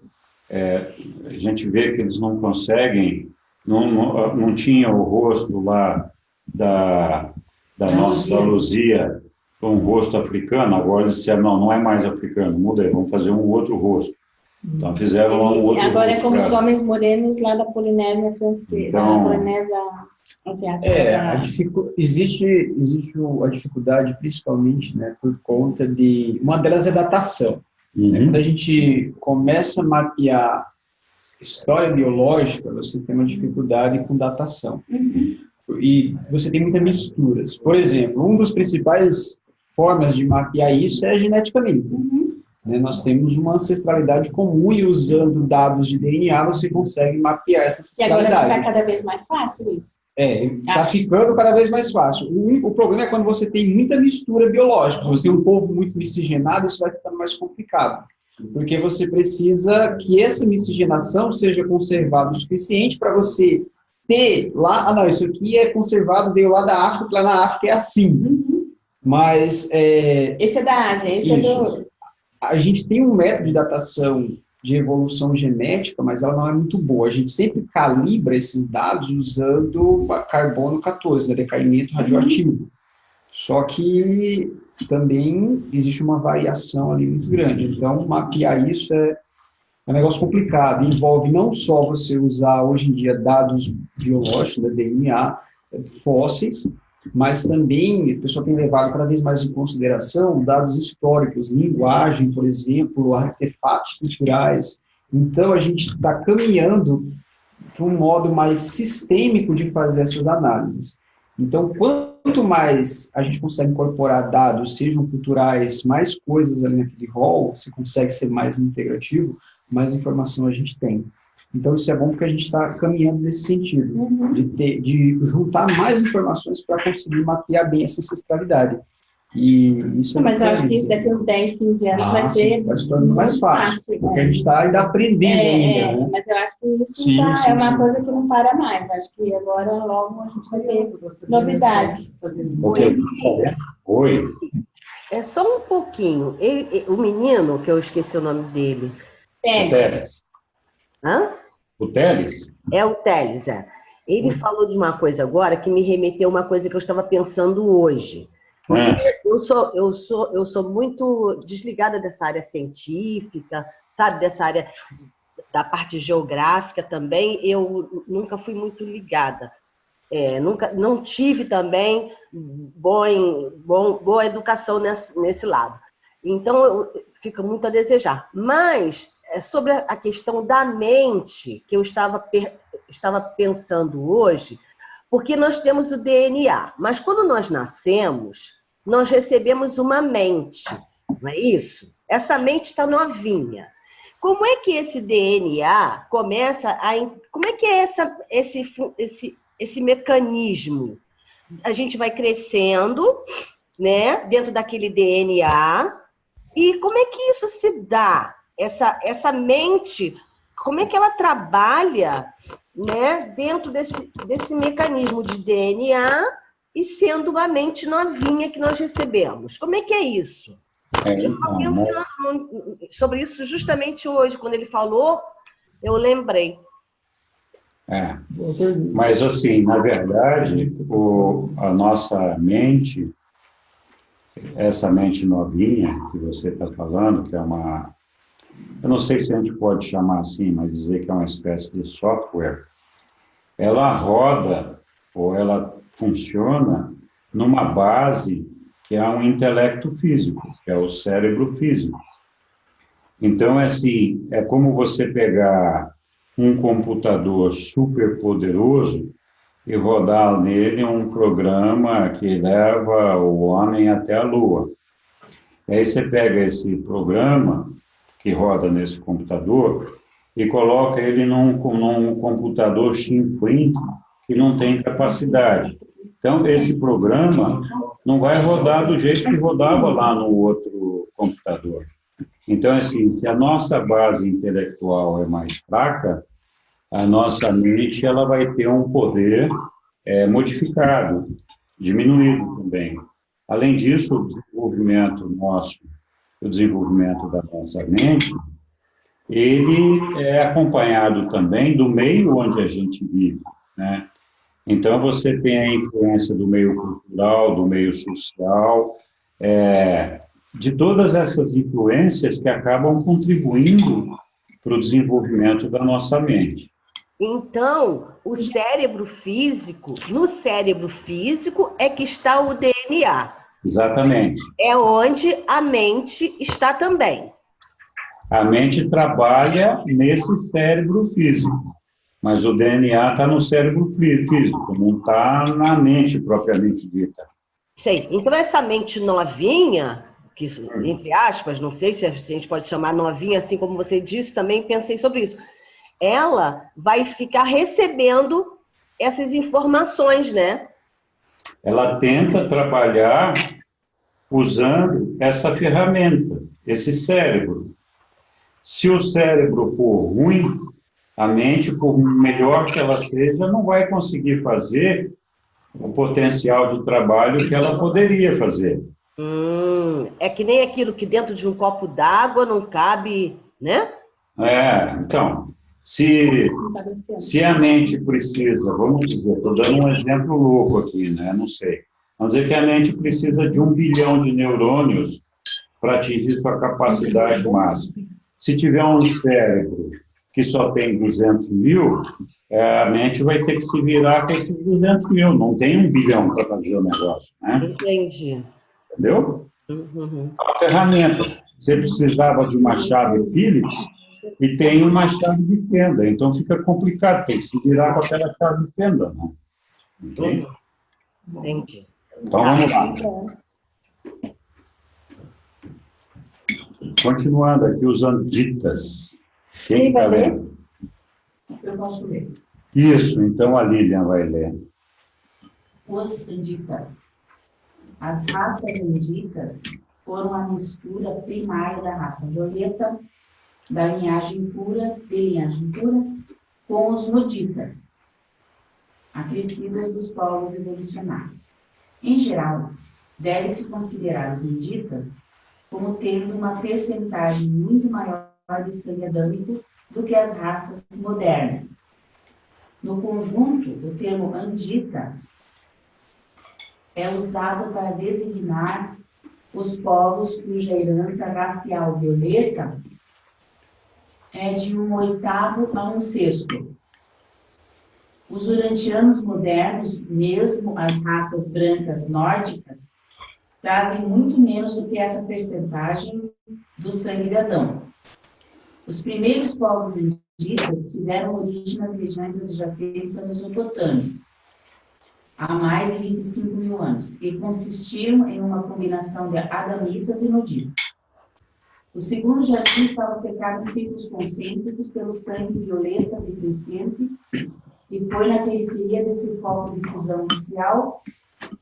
a gente vê que eles não conseguem, não tinha o rosto lá da nossa Luzia, um rosto africano, agora eles disseram, não é mais africano, muda aí, vamos fazer um outro rosto. Então fizeram um outro agora rosto. É como os homens morenos lá da Polinésia Francesa, então, da Polinésia Asiática. Existe a dificuldade principalmente, né, por conta de... Uma delas é datação. Quando a gente começa a mapear história biológica, você tem uma dificuldade com datação. E você tem muitas misturas. Por exemplo, uma das principais formas de mapear isso é geneticamente. Nós temos uma ancestralidade comum e usando dados de DNA você consegue mapear essa ancestralidade. E agora fica cada vez mais fácil isso. Está ficando cada vez mais fácil. O problema é quando você tem muita mistura biológica. Se você tem um povo muito miscigenado, isso vai ficando mais complicado. Porque você precisa que essa miscigenação seja conservada o suficiente para você ter lá... isso aqui é conservado, veio lá da África, lá na África é assim. Mas... esse é da Ásia, esse é do... A gente tem um método de datação de evolução genética, mas ela não é muito boa. A gente sempre calibra esses dados usando carbono 14, decaimento radioativo. Só que também existe uma variação ali muito grande. Então, mapear isso é um negócio complicado. Envolve não só você usar, hoje em dia, dados biológicos, da DNA, fósseis, mas também a pessoa tem levado cada vez mais em consideração dados históricos, linguagem, por exemplo, artefatos culturais. Então, a gente está caminhando para um modo mais sistêmico de fazer essas análises. Então, quanto mais a gente consegue incorporar dados, sejam culturais, mais coisas ali naquele rol, você consegue ser mais integrativo, mais informação a gente tem. Então, isso é bom porque a gente está caminhando nesse sentido, de juntar mais informações para conseguir mapear bem essa ancestralidade. E isso mas eu acho que isso daqui uns 10, 15 anos vai ser vai se tornando mais fácil, porque a gente está ainda aprendendo ainda. Né? Mas eu acho que isso é uma coisa que não para mais. Acho que agora, logo, a gente vai ter novidades. Oi. É só um pouquinho. O menino, que eu esqueci o nome dele. Teles. Hã? O Teles? É o Teles, é. Ele falou de uma coisa agora que me remeteu a uma coisa que eu estava pensando hoje. Eu sou muito desligada dessa área científica, sabe, dessa área da parte geográfica também. Eu nunca fui muito ligada. Não tive também boa educação nesse lado. Então, fica muito a desejar. Mas, sobre a questão da mente, que eu estava pensando hoje, porque nós temos o DNA, mas quando nós nascemos, nós recebemos uma mente, não é isso? Essa mente está novinha. Como é que esse DNA começa a... Como é que é esse mecanismo? A gente vai crescendo, né, dentro daquele DNA, e como é que isso se dá? Essa mente, como é que ela trabalha, né, dentro desse mecanismo de DNA e sendo uma mente novinha que nós recebemos? Como é que é isso? Eu estava pensando sobre isso justamente hoje, quando ele falou, eu lembrei. Mas assim, na verdade, a nossa mente, essa mente novinha que você está falando, que é uma... Eu não sei se a gente pode chamar assim, mas dizer que é uma espécie de software, ela roda, ou ela funciona numa base que é um intelecto físico, que é o cérebro físico. Então, assim, é como você pegar um computador super poderoso e rodar nele um programa que leva o homem até a Lua. E aí você pega esse programa que roda nesse computador e coloca ele num computador chinfrim que não tem capacidade. Então, esse programa não vai rodar do jeito que rodava lá no outro computador. Então, assim, se a nossa base intelectual é mais fraca, a nossa mente ela vai ter um poder modificado, diminuído também. Além disso, o desenvolvimento nosso, o desenvolvimento da nossa mente, ele é acompanhado também do meio onde a gente vive, né? Então, você tem a influência do meio cultural, do meio social, de todas essas influências que acabam contribuindo para o desenvolvimento da nossa mente. Então, no cérebro físico é que está o DNA. Exatamente. É onde a mente está também. A mente trabalha nesse cérebro físico, mas o DNA está no cérebro físico, não está na mente propriamente dita. Sei. Então, essa mente novinha, que, entre aspas, não sei se a gente pode chamar novinha, assim como você disse, também pensei sobre isso. Ela vai ficar recebendo essas informações, né? Ela tenta trabalhar usando essa ferramenta, esse cérebro. Se o cérebro for ruim, a mente, por melhor que ela seja, não vai conseguir fazer o potencial de trabalho que ela poderia fazer. É que nem aquilo que dentro de um copo d'água não cabe, né? Então, se a mente precisa, vamos dizer, estou dando um exemplo louco aqui, né? Não sei. Vamos dizer que a mente precisa de 1 bilhão de neurônios para atingir sua capacidade máxima. Se tiver um cérebro que só tem 200 mil, a mente vai ter que se virar com esses 200 mil. Não tem 1 bilhão para fazer o negócio, né? Entendi. Entendeu? Uhum. A ferramenta. Você precisava de uma chave Phillips e tem uma chave de fenda. Então fica complicado, tem que se virar com aquela chave de fenda, né? Okay? Entendi. Então vamos lá. Continuando aqui os anditas. Quem está lendo? Eu posso ler. Isso, então a Lilian vai ler. Os anditas. As raças anditas foram a mistura primária da raça violeta, da linhagem pura, com os noditas, acrescidas dos povos evolucionários. Em geral, deve-se considerar os anditas como tendo uma percentagem muito maior de sangue adâmico do que as raças modernas. No conjunto, o termo andita é usado para designar os povos cuja herança racial violeta é de 1/8 a 1/6. Os urantianos modernos, mesmo as raças brancas nórdicas, trazem muito menos do que essa percentagem do sangue de Adão. Os primeiros povos anditas tiveram origem nas regiões adjacentes à Mesopotâmia, há mais de 25 mil anos, e consistiam em uma combinação de adamitas e noditas. O segundo jardim estava cercado em círculos concêntricos pelo sangue violeta decrescente e foi na periferia desse foco de fusão inicial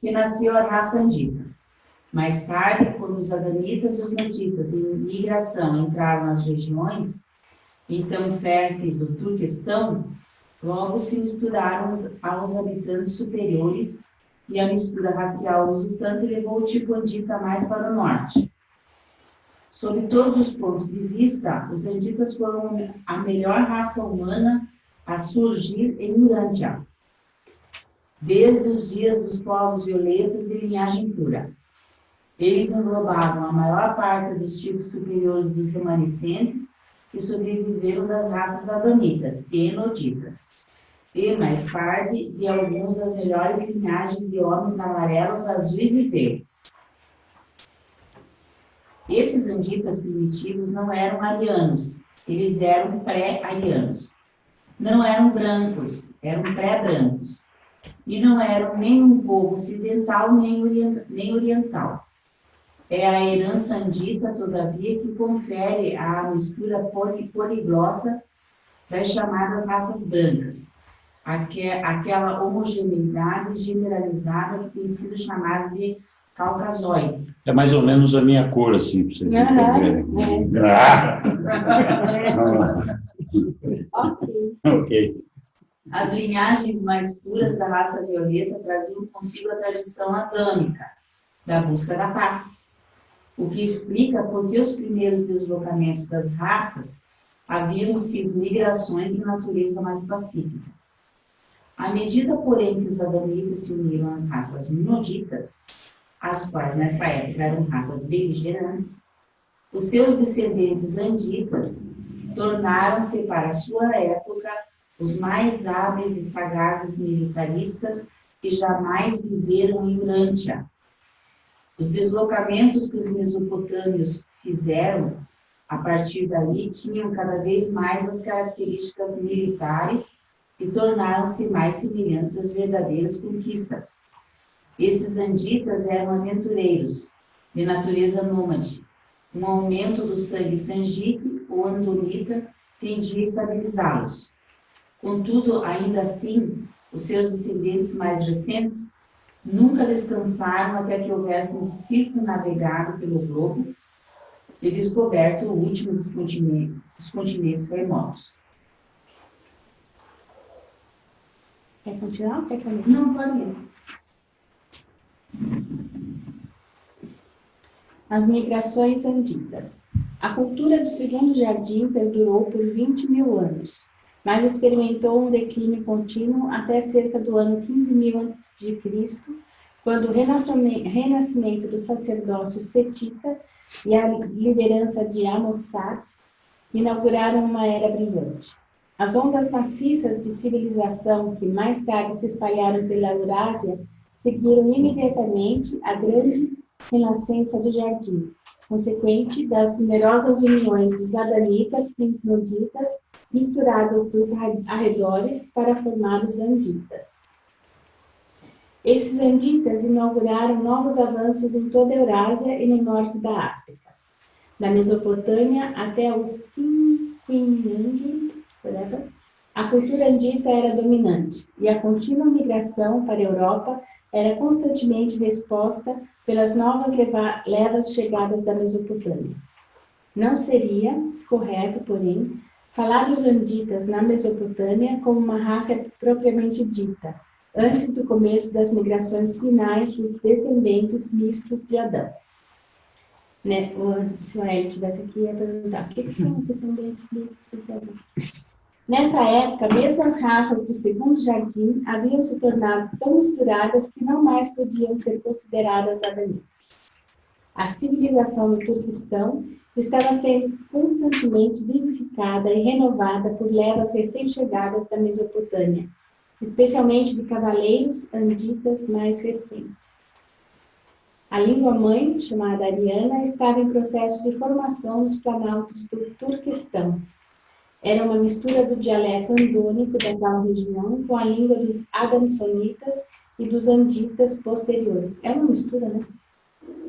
que nasceu a raça andita. Mais tarde, quando os adamitas e os noditas em migração entraram nas regiões então férteis do Turquestão, logo se misturaram aos habitantes superiores e a mistura racial resultante levou o tipo andita mais para o norte. Sob todos os pontos de vista, os anditas foram a melhor raça humana a surgir em Urântia, desde os dias dos povos violetas de linhagem pura. Eles englobavam a maior parte dos tipos superiores dos remanescentes que sobreviveram das raças adamitas e noditas, e, mais tarde, de alguns das melhores linhagens de homens amarelos, azuis e verdes. Esses anditas primitivos não eram arianos, eles eram pré-arianos. Não eram brancos, eram pré-brancos. E não eram nem um povo ocidental, nem oriental. É a herança andita, todavia, que confere a mistura poliglota das chamadas raças brancas, aquela homogeneidade generalizada que tem sido chamada de caucasoide. É mais ou menos a minha cor, assim, para vocês entenderem. Ok. As linhagens mais puras da raça violeta traziam consigo a tradição adâmica da busca da paz, o que explica por que os primeiros deslocamentos das raças haviam sido migrações de natureza mais pacífica. À medida, porém, que os adamitas se uniram às raças noditas, as quais nessa época eram raças beligerantes, os seus descendentes anditas tornaram-se para a sua época os mais hábeis e sagazes militaristas que jamais viveram em Urântia. Os deslocamentos que os mesopotâmios fizeram a partir daí tinham cada vez mais as características militares e tornaram-se mais semelhantes às verdadeiras conquistas. Esses anditas eram aventureiros, de natureza nômade. Um aumento do sangue sanjique ou andonita tendia a estabilizá-los. Contudo, ainda assim, os seus descendentes mais recentes nunca descansaram até que houvessem circunnavegado pelo globo e descoberto o último dos continentes remotos. Quer continuar ou quer que eu leia? Não, pode ler. As migrações anditas. A cultura do segundo jardim perdurou por 20 mil anos, mas experimentou um declínio contínuo até cerca do ano 15.000 a.C., quando o renascimento do sacerdócio setita e a liderança de Amon-Sat inauguraram uma era brilhante. As ondas maciças de civilização que mais tarde se espalharam pela Eurásia seguiram imediatamente a grande renascença do jardim, consequente das numerosas uniões dos adamitas plintroditas misturados dos arredores para formar os anditas. Esses anditas inauguraram novos avanços em toda a Eurásia e no norte da África. Da Mesopotâmia até o Xinjiang, a cultura andita era dominante, e a contínua migração para a Europa era constantemente resposta pelas novas levas chegadas da Mesopotâmia. Não seria correto, porém, falar dos anditas na Mesopotâmia como uma raça propriamente dita, antes do começo das migrações finais dos descendentes mistos de Adão. Né? Se o Hélio estivesse aqui, ia perguntar, o que são descendentes mistos de Adão? Nessa época, mesmo as raças do segundo jardim haviam se tornado tão misturadas que não mais podiam ser consideradas adamitas. A civilização do Turquistão estava sendo constantemente vivificada e renovada por levas recém-chegadas da Mesopotâmia, especialmente de cavaleiros anditas mais recentes. A língua-mãe, chamada ariana, estava em processo de formação nos planaltos do Turquestão. Era uma mistura do dialeto andônico daquela região com a língua dos adamsonitas e dos anditas posteriores. É uma mistura, né?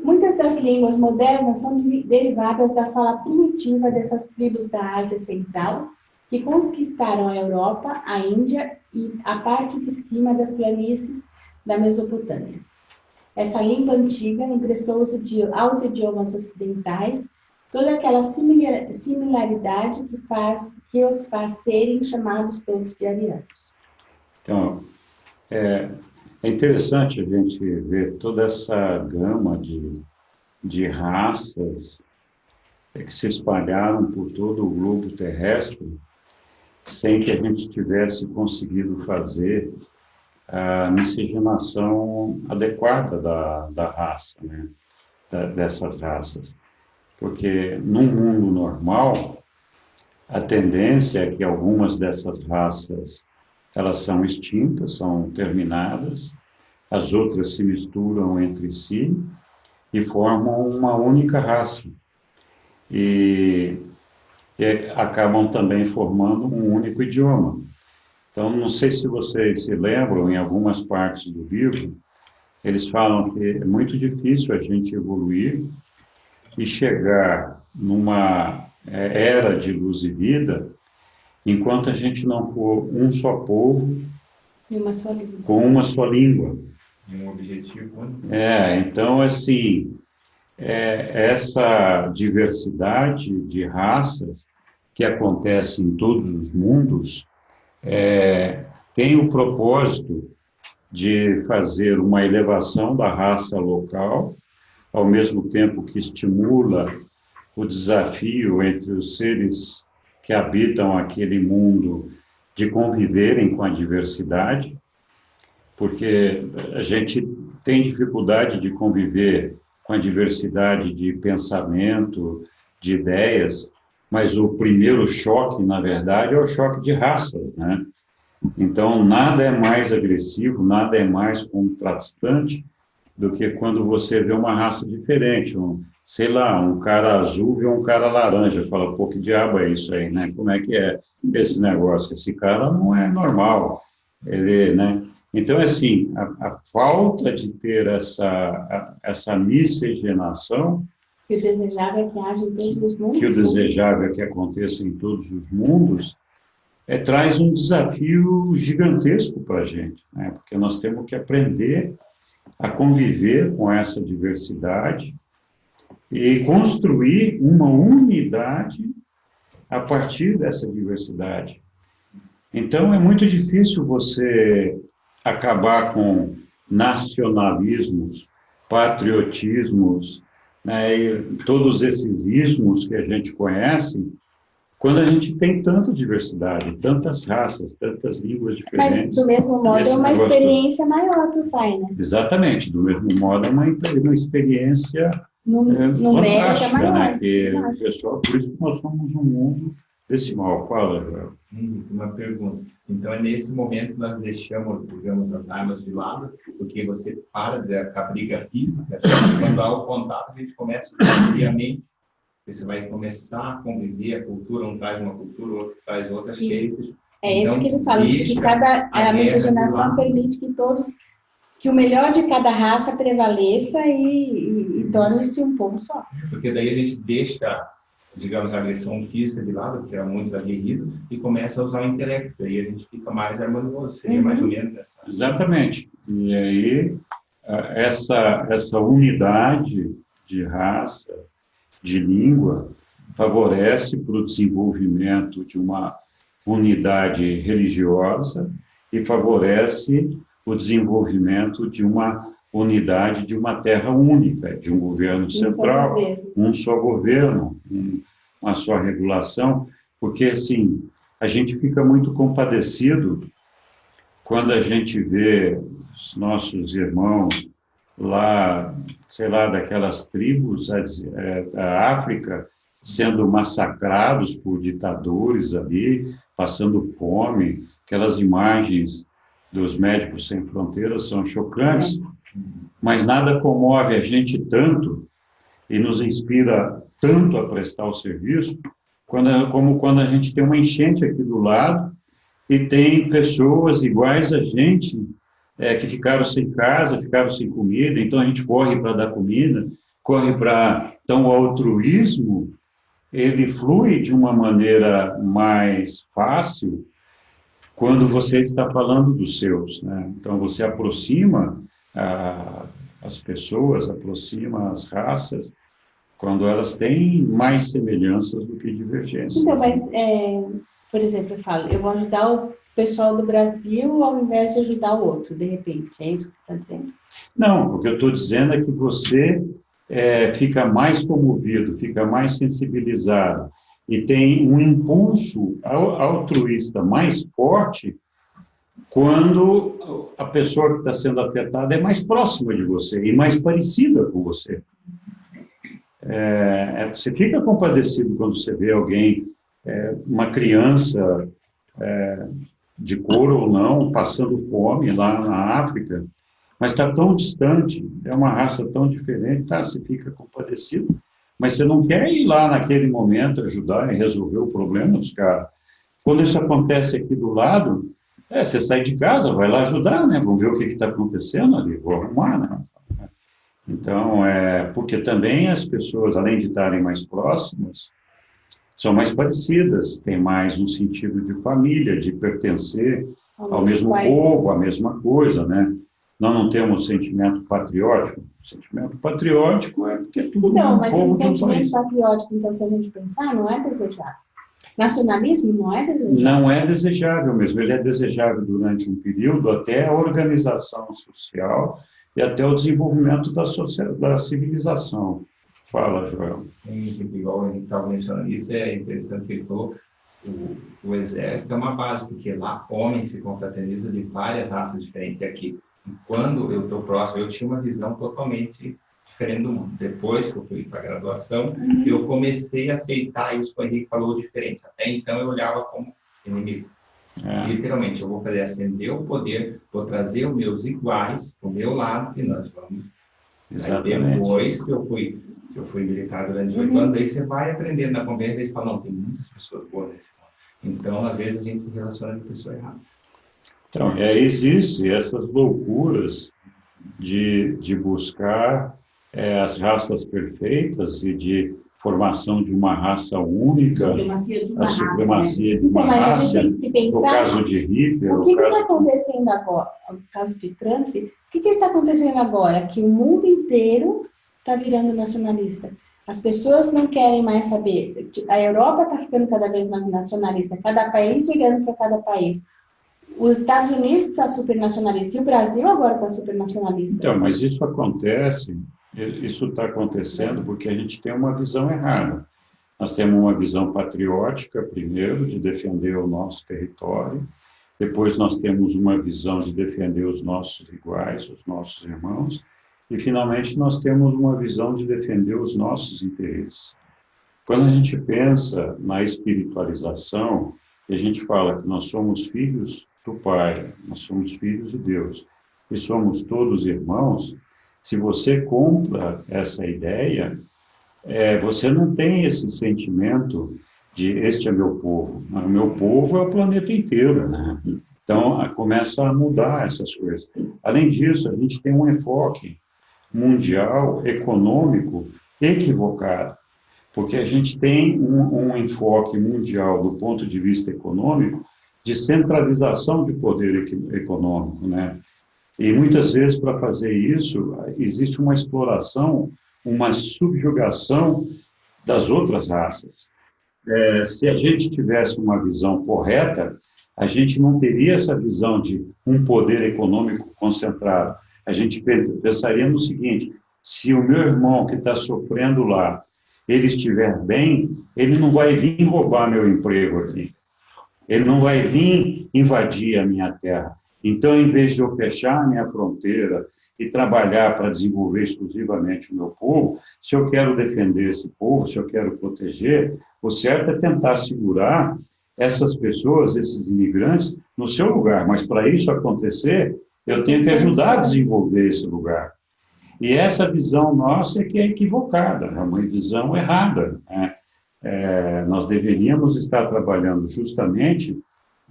Muitas das línguas modernas são derivadas da fala primitiva dessas tribos da Ásia Central, que conquistaram a Europa, a Índia e a parte de cima das planícies da Mesopotâmia. Essa língua antiga emprestou aos idiomas ocidentais toda aquela similaridade que os faz serem chamados todos de arianos. Então, é interessante a gente ver toda essa gama de raças que se espalharam por todo o globo terrestre sem que a gente tivesse conseguido fazer a miscigenação adequada da raça, né? Dessas raças. Porque no mundo normal, a tendência é que algumas dessas raças elas são extintas, são terminadas, as outras se misturam entre si e formam uma única raça. E acabam também formando um único idioma. Então, não sei se vocês se lembram, em algumas partes do livro, eles falam que é muito difícil a gente evoluir e chegar numa era de luz e vida enquanto a gente não for um só povo com uma só língua. Um objetivo. Então, assim, essa diversidade de raças que acontece em todos os mundos tem o propósito de fazer uma elevação da raça local, ao mesmo tempo que estimula o desafio entre os seres que habitam aquele mundo de conviverem com a diversidade, porque a gente tem dificuldade de conviver com a diversidade de pensamento, de ideias, mas o primeiro choque, na verdade, é o choque de raças, né? Então, nada é mais agressivo, nada é mais contrastante do que quando você vê uma raça diferente, sei lá, um cara azul vê um cara laranja, fala, pô, que diabo é isso aí, né? Como é que é esse negócio? Esse cara não é normal, ele, né? Então, assim, a falta de ter essa miscigenação, que o desejável é que haja em todos os mundos, que o desejável é que aconteça em todos os mundos, traz um desafio gigantesco para a gente, né? Porque nós temos que aprender a conviver com essa diversidade e construir uma unidade a partir dessa diversidade. Então, é muito difícil você acabar com nacionalismos, patriotismos, né, e todos esses ismos que a gente conhece, quando a gente tem tanta diversidade, tantas raças, tantas línguas diferentes. Mas, do mesmo modo, é uma experiência maior para o pai, né? Exatamente, do mesmo modo, é uma experiência numérica fantástica, maior, né? Que, pessoal, por isso que nós somos um mundo desse mal. Fala, Joel. Uma pergunta. Então, é nesse momento que nós deixamos, digamos, as armas de lado, porque você para da briga física, quando há o contato, a gente começa friamente, você vai começar a conviver, a cultura, um traz uma cultura, o outro traz outra. É isso que ele fala, que a miscigenação permite que todos, que o melhor de cada raça prevaleça e torne-se um povo só. Porque daí a gente deixa, digamos, a agressão física de lado, porque era muito aguerrido, e começa a usar o intelecto, daí a gente fica mais harmonioso, seria mais ou menos essa. Exatamente. E aí, essa unidade de raça, de língua, favorece para o desenvolvimento de uma unidade religiosa e favorece o desenvolvimento de uma unidade de uma terra única, de um governo central, um só governo, uma só regulação, porque, assim, a gente fica muito compadecido quando a gente vê os nossos irmãos lá, sei lá, daquelas tribos da África, sendo massacrados por ditadores ali, passando fome. Aquelas imagens dos Médicos Sem Fronteiras são chocantes, mas nada comove a gente tanto e nos inspira tanto a prestar o serviço, como quando a gente tem uma enchente aqui do lado e tem pessoas iguais a gente que ficaram sem casa, ficaram sem comida, então a gente corre para dar comida, corre para... Então, o altruísmo, ele flui de uma maneira mais fácil quando você está falando dos seus, né? Então, você aproxima as pessoas, aproxima as raças, quando elas têm mais semelhanças do que divergências. Então, mas, por exemplo, eu vou ajudar o pessoal do Brasil ao invés de ajudar o outro, de repente. É isso que você está dizendo? Não, o que eu estou dizendo é que você fica mais comovido, fica mais sensibilizado e tem um impulso altruísta mais forte quando a pessoa que está sendo afetada é mais próxima de você e mais parecida com você. Você fica compadecido quando você vê alguém, uma criança, de cor ou não, passando fome lá na África, mas está tão distante, é uma raça tão diferente, você fica compadecido, mas você não quer ir lá naquele momento ajudar e resolver o problema dos caras. Quando isso acontece aqui do lado, você sai de casa, vai lá ajudar, né? Vamos ver o que está acontecendo ali, vou arrumar, né? Então, porque também as pessoas, além de estarem mais próximas, são mais parecidas, têm mais um sentido de família, de pertencer ao mesmo povo, a mesma coisa, né? Nós não temos sentimento patriótico. O sentimento patriótico é porque tudo não, mas o sentimento patriótico, então, se a gente pensar, não é desejável. Nacionalismo não é desejável? Não é desejável mesmo. Ele é desejável durante um período até a organização social e até o desenvolvimento da civilização. Fala, Joel. Igual a gente estava mencionando, isso é interessante que ele falou. O exército é uma base, porque lá homens se confraternizam de várias raças diferentes. Aqui, quando eu estou próximo, eu tinha uma visão totalmente diferente do mundo. Depois que eu fui para a graduação, eu comecei a aceitar isso que o Henrique falou diferente. Até então eu olhava como inimigo. Literalmente, eu vou fazer acender o poder, vou trazer os meus iguais para o meu lado e nós vamos. Exatamente. Aí depois que eu fui militar durante 18 anos, aí você vai aprendendo na conversa e fala, não, tem muitas pessoas boas nesse mundo. Então, às vezes, a gente se relaciona com a pessoa errada. Então, existem essas loucuras de buscar as raças perfeitas e de formação de uma raça única, a supremacia de uma raça, no caso de Hitler... O que está acontecendo agora? No caso de Trump, o que está acontecendo agora? Que o mundo inteiro está virando nacionalista. As pessoas não querem mais saber. A Europa está ficando cada vez mais nacionalista, cada país olhando para cada país. Os Estados Unidos está super nacionalista e o Brasil agora está super nacionalista. Então, mas isso está acontecendo porque a gente tem uma visão errada. Nós temos uma visão patriótica, primeiro, de defender o nosso território. Depois nós temos uma visão de defender os nossos iguais, os nossos irmãos. E, finalmente, nós temos uma visão de defender os nossos interesses. Quando a gente pensa na espiritualização, a gente fala que nós somos filhos do Pai, nós somos filhos de Deus, e somos todos irmãos. Se você compra essa ideia, você não tem esse sentimento de este é meu povo. O meu povo é o planeta inteiro, né? Então, começa a mudar essas coisas. Além disso, a gente tem um enfoque mundial, econômico, equivocado, porque a gente tem um enfoque mundial do ponto de vista econômico de centralização de poder econômico, né? E muitas vezes, para fazer isso, existe uma exploração, uma subjugação das outras raças. Se a gente tivesse uma visão correta, a gente não teria essa visão de um poder econômico concentrado. A gente pensaria no seguinte: se o meu irmão que está sofrendo lá, ele estiver bem, ele não vai vir roubar meu emprego aqui. Ele não vai vir invadir a minha terra. Então, em vez de eu fechar a minha fronteira e trabalhar para desenvolver exclusivamente o meu povo, se eu quero defender esse povo, se eu quero proteger, o certo é tentar segurar essas pessoas, esses imigrantes, no seu lugar. Mas, para isso acontecer, eu tenho que ajudar a desenvolver esse lugar. E essa visão nossa é que é equivocada, é uma visão errada, né? Nós deveríamos estar trabalhando justamente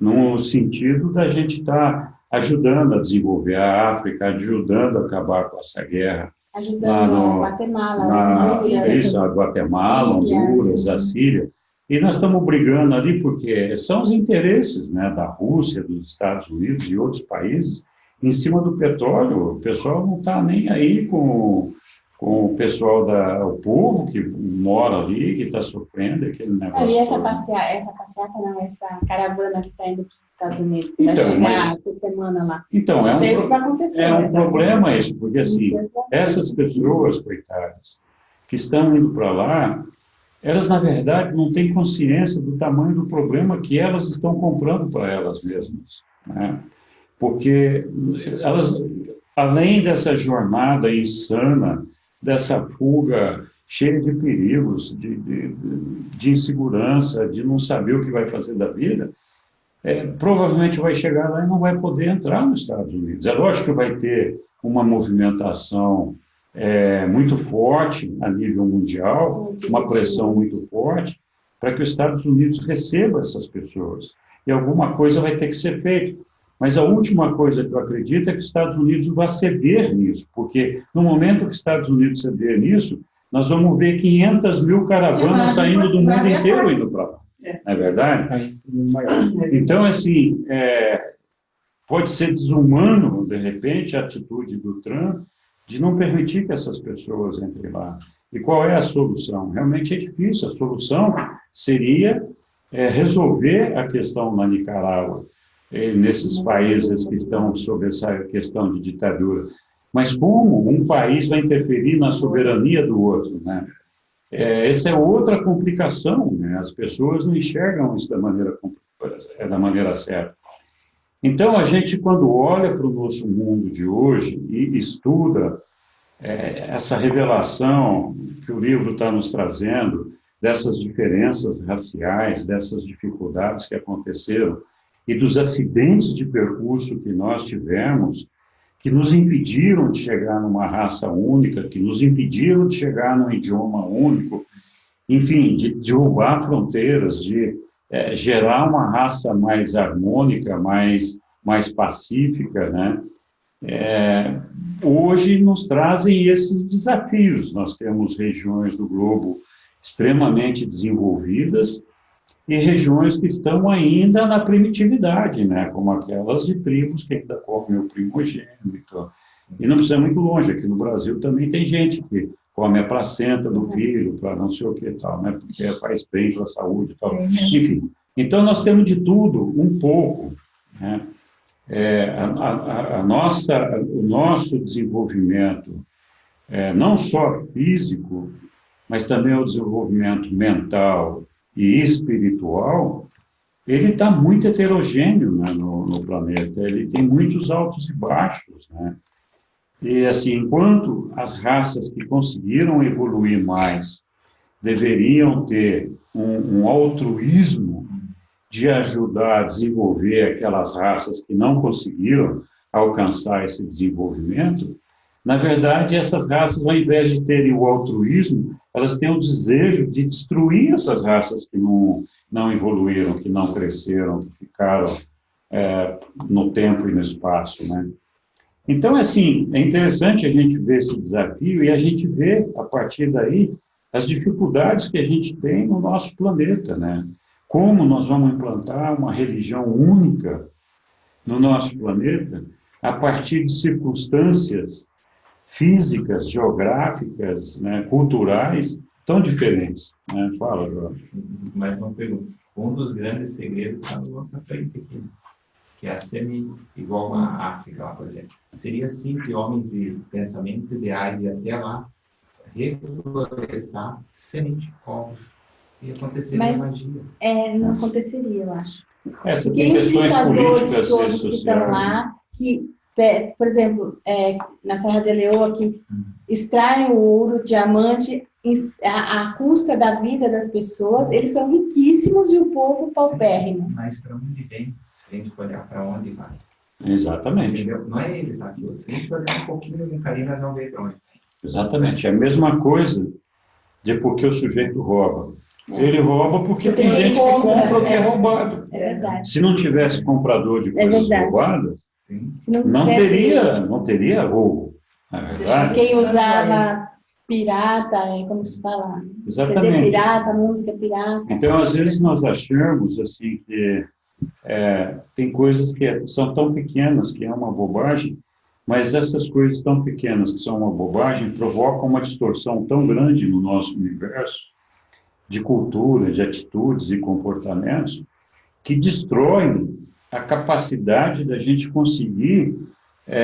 no sentido da gente estar ajudando a desenvolver a África, ajudando a acabar com essa guerra. Ajudando a Guatemala, a Guatemala, Honduras, a Síria. E nós estamos brigando ali porque são os interesses, né, da Rússia, dos Estados Unidos e outros países em cima do petróleo. O pessoal não está nem aí com o pessoal, o povo que mora ali, que está sofrendo aquele negócio. E essa caravana que está indo para os Estados Unidos, que vai chegar essa semana lá. Então, não sei o que vai acontecer. É um problema isso, porque assim, essas pessoas, coitadas, que estão indo para lá, elas, na verdade, não têm consciência do tamanho do problema que elas estão comprando para elas mesmas, né? Porque elas, além dessa jornada insana, dessa fuga cheia de perigos, de insegurança, de não saber o que vai fazer da vida, provavelmente vai chegar lá e não vai poder entrar nos Estados Unidos. É lógico que vai ter uma movimentação muito forte a nível mundial, uma pressão muito forte, para que os Estados Unidos receba essas pessoas. E alguma coisa vai ter que ser feita. Mas a última coisa que eu acredito é que os Estados Unidos vai ceder nisso, porque no momento que os Estados Unidos ceder nisso, nós vamos ver 500 mil caravanas saindo do mundo inteiro indo para lá. Não é verdade? Então, assim, pode ser desumano, de repente, a atitude do Trump de não permitir que essas pessoas entrem lá. E qual é a solução? Realmente é difícil. A solução seria resolver a questão na Nicarágua, nesses países que estão sob essa questão de ditadura. Mas como um país vai interferir na soberania do outro, né? Essa é outra complicação, né? As pessoas não enxergam isso da maneira certa. Então, a gente, quando olha para o nosso mundo de hoje e estuda essa revelação que o livro está nos trazendo, dessas diferenças raciais, dessas dificuldades que aconteceram, e dos acidentes de percurso que nós tivemos, que nos impediram de chegar numa raça única, que nos impediram de chegar num idioma único, enfim, de derrubar fronteiras, de gerar uma raça mais harmônica, mais pacífica, né? Hoje nos trazem esses desafios. Nós temos regiões do globo extremamente desenvolvidas, e regiões que estão ainda na primitividade, né? Como aquelas de tribos que ainda comem o primogênito. E não precisa ir muito longe, aqui no Brasil também tem gente que come a placenta do filho, para não sei o que tal, né? Porque faz bem para a saúde e tal. Enfim, então nós temos de tudo, um pouco, né? O nosso desenvolvimento, não só físico, mas também o desenvolvimento mental e espiritual, ele está muito heterogêneo, né, no planeta. Ele tem muitos altos e baixos, né? E, assim, enquanto as raças que conseguiram evoluir mais deveriam ter um altruísmo de ajudar a desenvolver aquelas raças que não conseguiram alcançar esse desenvolvimento, na verdade, essas raças, ao invés de terem o altruísmo, elas têm o desejo de destruir essas raças que não evoluíram, que não cresceram, que ficaram no tempo e no espaço, né? Então, assim, é interessante a gente ver esse desafio e a gente ver, a partir daí, as dificuldades que a gente tem no nosso planeta, né? Como nós vamos implantar uma religião única no nosso planeta a partir de circunstâncias físicas, geográficas, né, culturais tão diferentes, né? Fala, Jorge. Mais uma pergunta. Um dos grandes segredos está na nossa frente aqui, que é a igual à África, lá, por exemplo. Seria simples homens de pensamentos ideais e até lá reflorestar semente, ovos, e aconteceria magia. Não aconteceria, eu acho. Você tem questões políticas todos que estão lá, que, por exemplo, na Serra de Leoa, que extraem o ouro, o diamante, à custa da vida das pessoas, eles são riquíssimos e o povo paupérrimo. Mas para onde vem? Se a gente olhar para onde vai. Exatamente. Entendeu? Não é ele, tá aqui. Se a gente olhar um pouquinho com carinho, nós vamos ver para onde. Exatamente. É a mesma coisa de porque o sujeito rouba. Ele rouba porque tem gente que compra o que é roubado. É verdade. Se não tivesse comprador de coisas roubadas, não teria roubo. Na verdade. Quem usava pirata, como se fala? Exatamente. CD pirata, música pirata. Então, às vezes, nós achamos assim, que tem coisas que são tão pequenas que é uma bobagem, mas essas coisas tão pequenas que são uma bobagem provocam uma distorção tão grande no nosso universo de cultura, de atitudes e comportamentos que destroem a capacidade da gente conseguir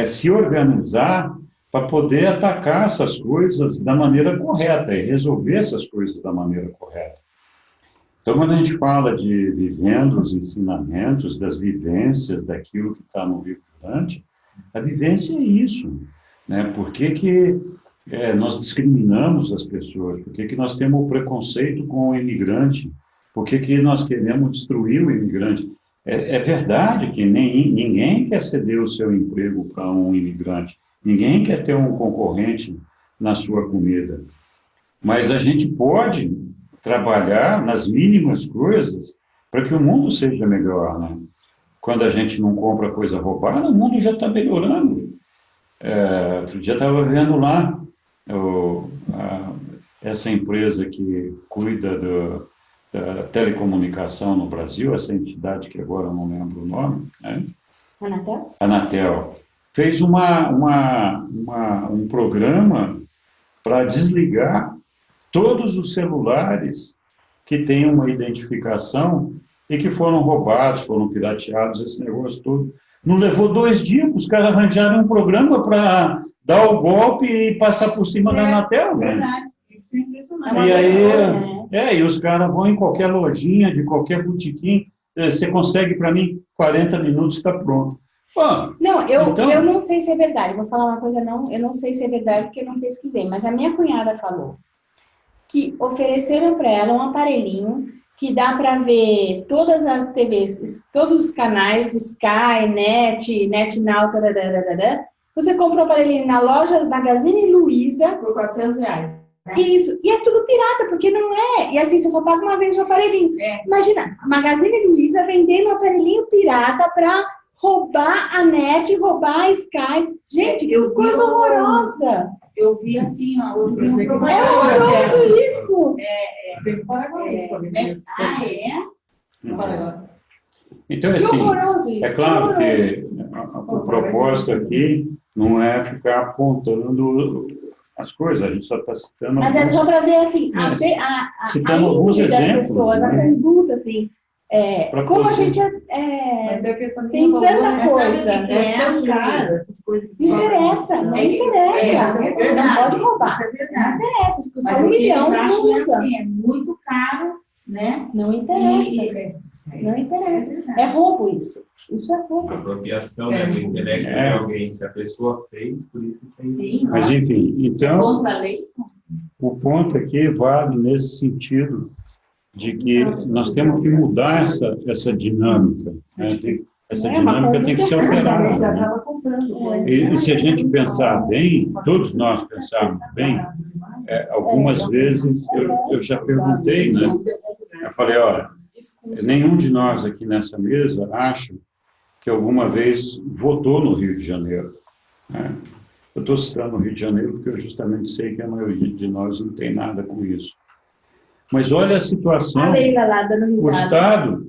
se organizar para poder atacar essas coisas da maneira correta e resolver essas coisas da maneira correta. Então, quando a gente fala de vivendo os ensinamentos, das vivências, daquilo que está no livro Dante, a vivência é isso, né? Por que nós discriminamos as pessoas? Por que nós temos o preconceito com o imigrante? Por que nós queremos destruir o imigrante? É verdade que ninguém quer ceder o seu emprego para um imigrante. Ninguém quer ter um concorrente na sua comida. Mas a gente pode trabalhar nas mínimas coisas para que o mundo seja melhor, né? Quando a gente não compra coisa roubada, o mundo já está melhorando. Outro dia estava vendo lá essa empresa que cuida da telecomunicação no Brasil, essa entidade que agora eu não lembro o nome, né? Anatel? Anatel. Fez um programa para desligar todos os celulares que têm uma identificação e que foram roubados, foram pirateados, esse negócio todo. Não levou 2 dias, os caras arranjaram um programa para dar o golpe e passar por cima da Anatel, né? Verdade. Isso é impressionante. E aí, e os caras vão em qualquer lojinha, de qualquer botequim, você consegue, para mim, 40 minutos, está pronto. Bom, não, eu não sei se é verdade, vou falar uma coisa, eu não sei se é verdade porque eu não pesquisei, mas a minha cunhada falou que ofereceram para ela um aparelhinho que dá para ver todas as TVs, todos os canais de Sky, NetNow, você compra o aparelhinho na loja Magazine Luiza por R$400. Isso, e é tudo pirata, porque não é, e assim, você só paga uma vez o aparelhinho. Imagina, a Magazine Luiza vendendo um aparelhinho pirata para roubar a net, roubar a Sky. Gente, que coisa horrorosa. Eu vi assim, ó, hoje é horroroso isso. Então, assim, é claro que o propósito aqui não é ficar apontando as coisas, a gente só está citando... Mas é só para ver, assim, citando alguns exemplos, pessoas, né? A conduta, assim, como a gente mas é que tem tanta coisa. Essas coisas que não interessa. Não pode roubar. Isso é verdade. Não interessa, se custar Mas $1 milhão, não usa. assim, é muito caro, né? Não interessa. Não interessa. É roubo isso. Isso é roubo. Apropriação do intelecto de alguém. Se a pessoa fez, por isso tem. Sim. Mas, enfim, então... Contra a lei. O ponto aqui vale nesse sentido de que nós temos que mudar essa dinâmica, né? Essa dinâmica tem que ser alterada, né? E se a gente pensar bem, todos nós pensarmos bem, algumas vezes eu já perguntei, né? Eu falei, olha, nenhum de nós aqui nessa mesa acha que alguma vez votou no Rio de Janeiro, né? Eu estou citando o Rio de Janeiro porque eu justamente sei que a maioria de nós não tem nada com isso. Mas olha a situação, A Leila lá dando risada.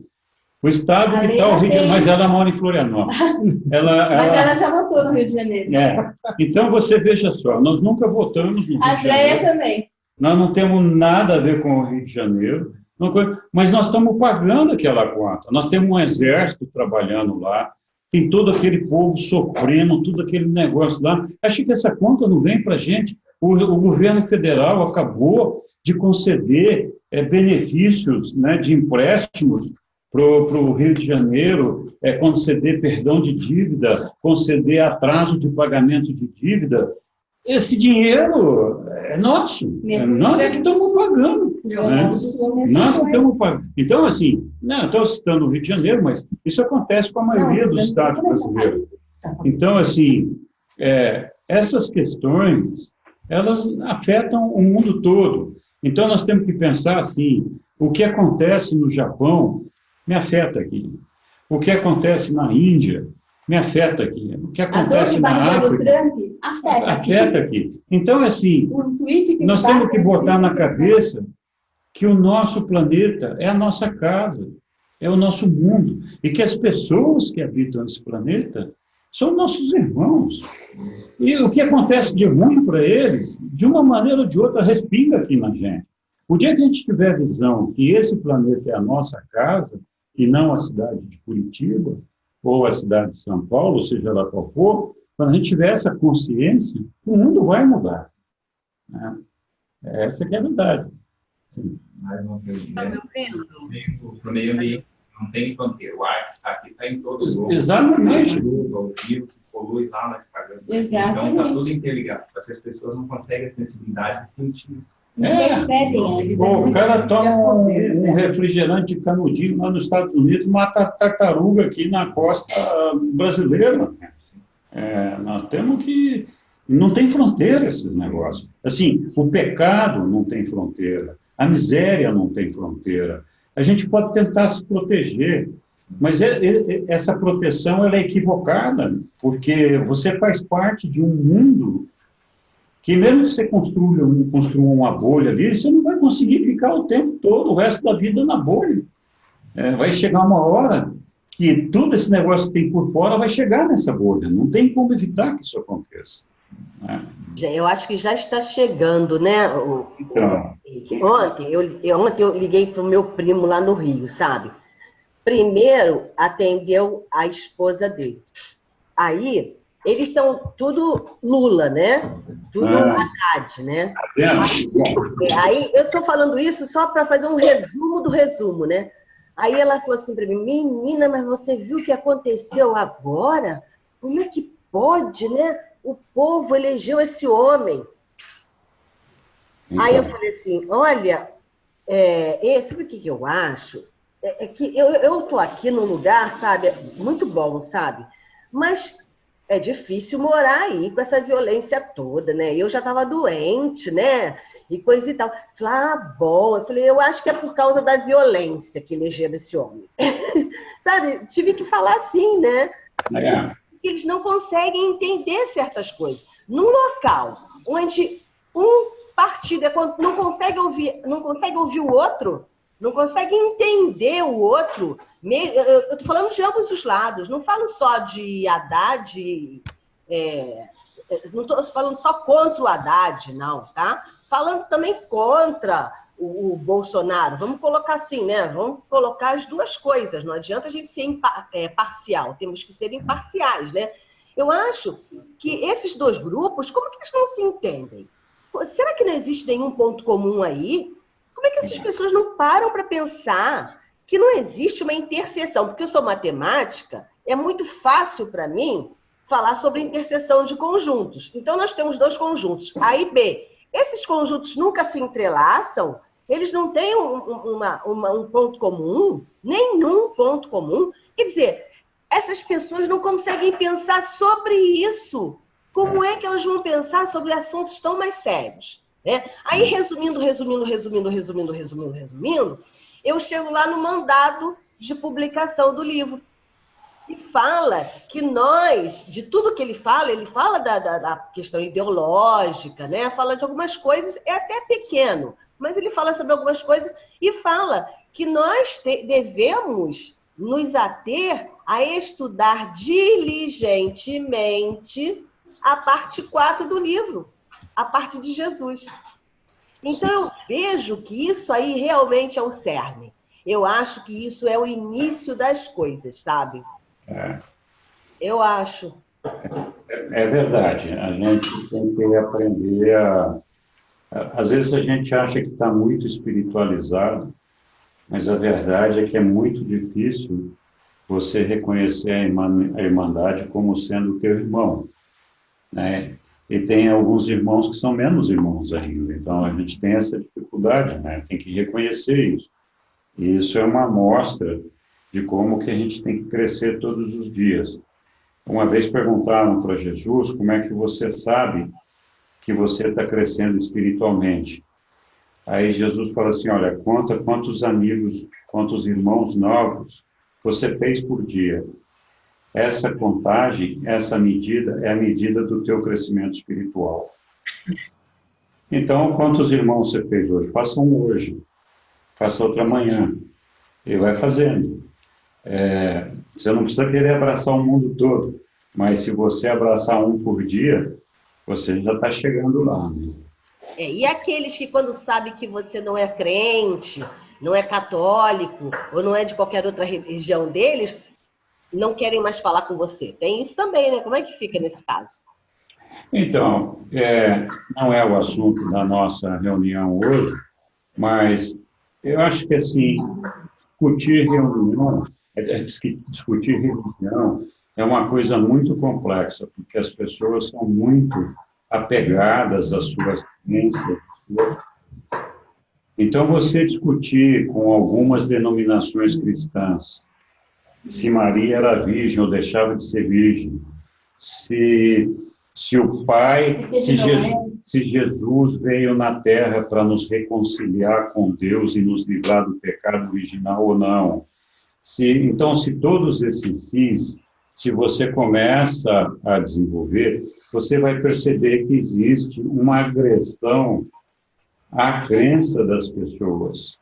O estado que está o Rio de Janeiro, mas ela mora em Florianópolis. Mas ela já votou no Rio de Janeiro. Então, você veja só, nós nunca votamos no Rio de Janeiro. A Andréia também. Nós não temos nada a ver com o Rio de Janeiro, mas nós estamos pagando aquela conta. Nós temos um exército trabalhando lá, tem todo aquele povo sofrendo, todo aquele negócio lá. Acho que essa conta não vem para a gente. O governo federal acabou de conceder benefícios, né, de empréstimos para o Rio de Janeiro, conceder perdão de dívida, conceder atraso de pagamento de dívida. Esse dinheiro é nosso, nós é que estamos pagando. Né? Nós que estamos pagando. Então, assim, não estou citando o Rio de Janeiro, mas isso acontece com a maioria dos estados brasileiros. Então, assim, essas questões, elas afetam o mundo todo. Então, nós temos que pensar assim, o que acontece no Japão me afeta aqui. O que acontece na Índia me afeta aqui. O que acontece na África afeta aqui. Então, assim, nós temos que botar na cabeça que o nosso planeta é a nossa casa, é o nosso mundo, e que as pessoas que habitam esse planeta são nossos irmãos. E o que acontece de ruim para eles, de uma maneira ou de outra, respinga aqui na gente. O dia que a gente tiver a visão que esse planeta é a nossa casa, e não a cidade de Curitiba, ou a cidade de São Paulo, ou seja lá qual for, quando a gente tiver essa consciência, o mundo vai mudar. Né? Essa que é a verdade. Sim. Mais uma pergunta. Para o meio ambiente, não tem fronteira. O ar que está aqui está em todo lugar. Exatamente. O rio que polui lá nós pagamos. Exatamente. Então está tudo interligado. Só que as pessoas não conseguem a sensibilidade de sentir. Percebem. O cara toma um refrigerante de canudinho lá nos Estados Unidos, mata tartaruga aqui na costa brasileira. Nós temos que... Não tem fronteira esses negócios. Assim, o pecado não tem fronteira, a miséria não tem fronteira. A gente pode tentar se proteger, mas essa proteção ela é equivocada, porque você faz parte de um mundo que mesmo que você construa uma bolha ali, você não vai conseguir ficar o tempo todo, o resto da vida na bolha. Vai chegar uma hora que todo esse negócio que tem por fora vai chegar nessa bolha. Não tem como evitar que isso aconteça. Eu acho que já está chegando, né? Ontem eu liguei para o meu primo lá no Rio, sabe? Primeiro atendeu a esposa dele. Aí, eles são tudo Lula, né? Tudo Haddad, né? Aí, eu estou falando isso só para fazer um resumo do resumo, né? Aí ela falou assim para mim, menina, mas você viu o que aconteceu agora? Como é que pode, né? O povo elegeu esse homem. Então. Aí eu falei assim, olha, sabe o que eu acho? É que eu estou aqui num lugar, sabe, muito bom, sabe? Mas é difícil morar aí com essa violência toda, né? Eu já estava doente, né? E coisa e tal. Falei, bom. Eu falei, eu acho que é por causa da violência que elegeram esse homem. Sabe? Tive que falar assim, né? Eles não conseguem entender certas coisas. Num local onde um partido não consegue ouvir o outro, não consegue entender o outro. Eu estou falando de ambos os lados, não falo só de Haddad, não estou falando só contra o Haddad, não, tá? Falando também contra o Bolsonaro. Vamos colocar assim, né? Vamos colocar as duas coisas. Não adianta a gente ser parcial, temos que ser imparciais, né? Eu acho que esses dois grupos, como que eles não se entendem? Será que não existe nenhum ponto comum aí? Como é que essas pessoas não param para pensar que não existe uma interseção? Porque eu sou matemática, é muito fácil para mim falar sobre interseção de conjuntos. Então, nós temos dois conjuntos, A e B. esses conjuntos nunca se entrelaçam, eles não têm um ponto comum, nenhum ponto comum. Quer dizer, essas pessoas não conseguem pensar sobre isso. Como é que elas vão pensar sobre assuntos tão mais sérios? Né? Aí, resumindo, eu chego lá no mandado de publicação do livro. E fala que nós, de tudo que ele fala da questão ideológica, né? Fala de algumas coisas, é até pequeno, mas ele fala sobre algumas coisas e fala que nós devemos nos ater a estudar diligentemente a parte 4 do livro, a parte de Jesus. Então, eu vejo que isso aí realmente é o cerne. Eu acho que isso é o início das coisas, sabe? Eu acho. É verdade. A gente tem que aprender às vezes a gente acha que está muito espiritualizado, mas a verdade é que é muito difícil você reconhecer a Irmandade como sendo teu irmão, né? E tem alguns irmãos que são menos irmãos ainda. Então, a gente tem essa dificuldade, né? Tem que reconhecer isso. E isso é uma amostra de como que a gente tem que crescer todos os dias. Uma vez perguntaram para Jesus como é que você sabe que você está crescendo espiritualmente. Aí Jesus fala assim, olha, conta quantos amigos, quantos irmãos novos você fez por dia. Essa contagem, essa medida, é a medida do teu crescimento espiritual. Então, quantos irmãos você fez hoje? Faça um hoje, faça outro amanhã. E vai fazendo. Você não precisa querer abraçar o mundo todo, mas se você abraçar um por dia, você já está chegando lá. Né? E aqueles que quando sabem que você não é crente, não é católico, ou não é de qualquer outra religião deles, não querem mais falar com você. Tem isso também, né? Como é que fica nesse caso? Então, não é o assunto da nossa reunião hoje, mas eu acho que, assim, discutir religião é uma coisa muito complexa, porque as pessoas são muito apegadas às suas crenças. Então, você discutir com algumas denominações cristãs se Maria era virgem ou deixava de ser virgem, se o Pai, se Jesus veio na Terra para nos reconciliar com Deus e nos livrar do pecado original ou não. Então, se todos esses sis, se você começa a desenvolver, você vai perceber que existe uma agressão à crença das pessoas.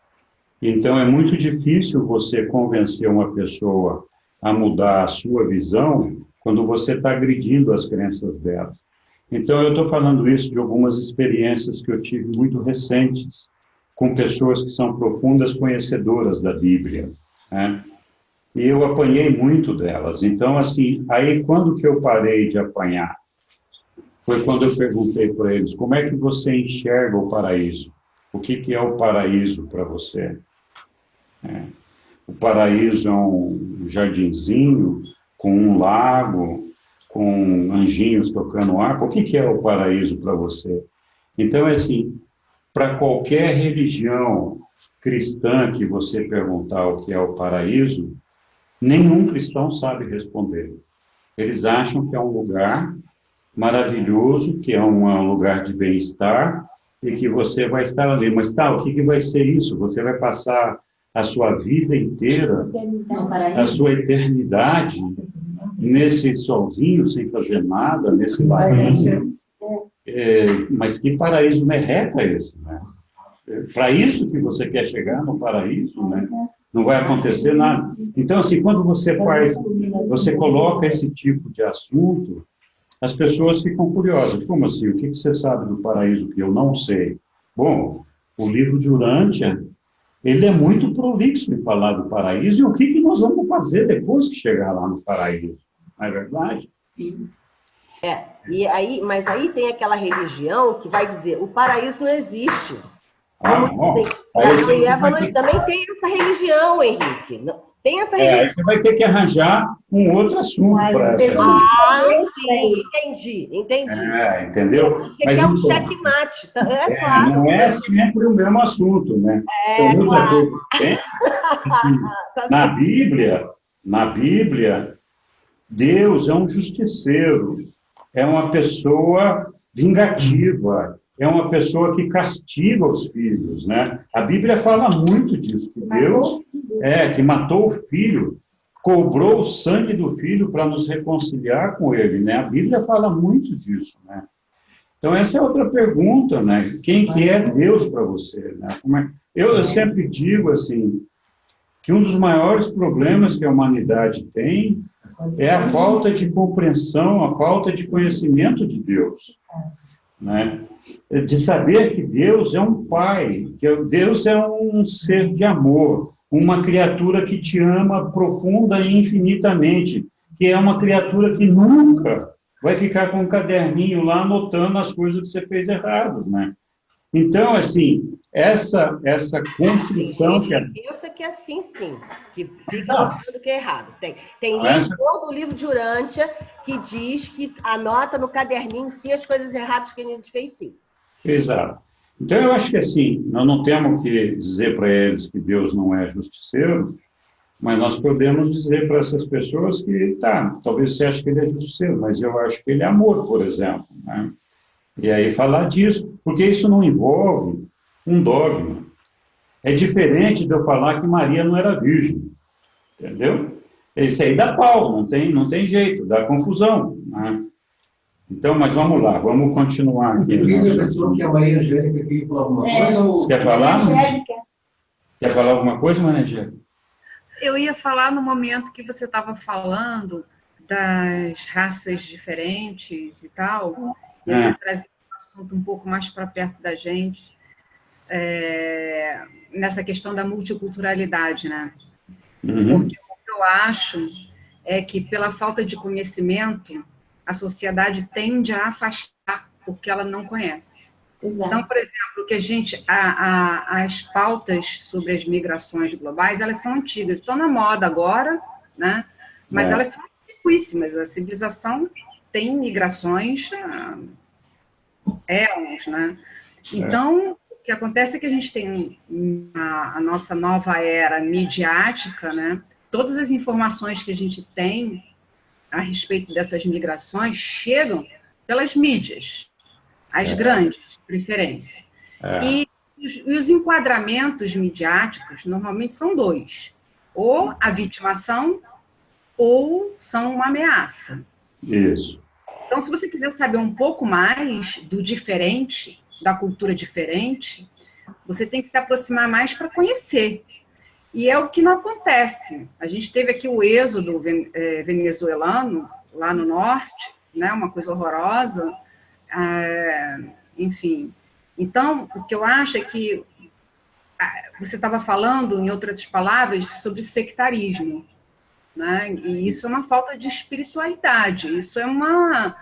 Então, é muito difícil você convencer uma pessoa a mudar a sua visão quando você está agredindo as crenças dela. Então, eu estou falando isso de algumas experiências que eu tive muito recentes com pessoas que são profundas conhecedoras da Bíblia, né? E eu apanhei muito delas. Então, assim, aí quando que eu parei de apanhar? Foi quando eu perguntei para eles, como é que você enxerga o paraíso? O que é o paraíso para você? O paraíso é um jardinzinho com um lago, com anjinhos tocando harpa. O que é o paraíso para você? Então, assim, para qualquer religião cristã que você perguntar o que é o paraíso, nenhum cristão sabe responder. Eles acham que é um lugar maravilhoso, que é um lugar de bem-estar e que você vai estar ali. Mas o que vai ser isso? Você vai passar a sua vida inteira, a sua eternidade, nesse solzinho, sem fazer nada, nesse laguinho. Mas que paraíso merreca esse, né? Para isso que você quer chegar no paraíso, né? Não vai acontecer nada. Então, assim, quando você coloca esse tipo de assunto, as pessoas ficam curiosas. Como assim? O que você sabe do paraíso que eu não sei? Bom, o livro de Urântia, ele é muito prolixo em falar do paraíso e o que nós vamos fazer depois que chegar lá no paraíso. Não é verdade? Sim. Mas aí tem aquela religião que vai dizer, o paraíso não existe. Também tem essa religião, Henrique. Tem essa aí você vai ter que arranjar um outro assunto para essa. Sim, entendi. Entendeu? Você quer um checkmate, claro. Não é sempre o mesmo assunto, né? Claro. Na Bíblia, Deus é um justiceiro, é uma pessoa vingativa, é uma pessoa que castiga os filhos, né? A Bíblia fala muito disso, que Deus que matou o filho, cobrou o sangue do filho para nos reconciliar com ele, né? A Bíblia fala muito disso, né? Então, essa é outra pergunta, né? Quem que é Deus para você, né? Eu sempre digo, assim, que um dos maiores problemas que a humanidade tem é a falta de compreensão, a falta de conhecimento de Deus, né? De saber que Deus é um pai, que Deus é um ser de amor, uma criatura que te ama profunda e infinitamente, que é uma criatura que nunca vai ficar com um caderninho lá anotando as coisas que você fez errado, né? Então, assim, essa construção que pensa que é assim, sim, que fica anotando que é errado. Tem todo o livro de Urântia que diz que anota no caderninho, sim, as coisas erradas que a gente fez, sim. Exato. Então, eu acho que, assim, nós não temos que dizer para eles que Deus não é justiceiro, mas nós podemos dizer para essas pessoas que, talvez você ache que ele é justiceiro, mas eu acho que ele é amor, por exemplo, né? E aí falar disso, porque isso não envolve um dogma. É diferente de eu falar que Maria não era virgem, entendeu? Isso aí dá pau, não tem jeito, dá confusão, né? Então, mas vamos lá, vamos continuar aqui. Eu tenho a impressão que a Maria Angélica queria falar alguma coisa. Ou... Você quer falar? Quer falar alguma coisa, Maria Angélica? Eu ia falar no momento que você estava falando das raças diferentes e tal, e eu ia trazer um assunto um pouco mais para perto da gente, nessa questão da multiculturalidade, né? Porque o que eu acho é que, pela falta de conhecimento, a sociedade tende a afastar porque ela não conhece. Exato. Então, por exemplo, que as pautas sobre as migrações globais, elas são antigas, estão na moda agora, né? Mas elas são antiquíssimas. A civilização tem migrações éons, né? Então, o que acontece é que a gente tem a nossa nova era midiática, né? Todas as informações que a gente tem a respeito dessas migrações chegam pelas mídias, as grandes, de preferência. E os enquadramentos midiáticos normalmente são dois: ou a vitimação ou são uma ameaça. Isso. Então, se você quiser saber um pouco mais do diferente, da cultura diferente, você tem que se aproximar mais para conhecer. E é o que não acontece. A gente teve aqui o êxodo venezuelano, lá no norte, né, uma coisa horrorosa, enfim. Então, o que eu acho é que você estava falando, em outras palavras, sobre sectarismo, né? E isso é uma falta de espiritualidade, isso é uma...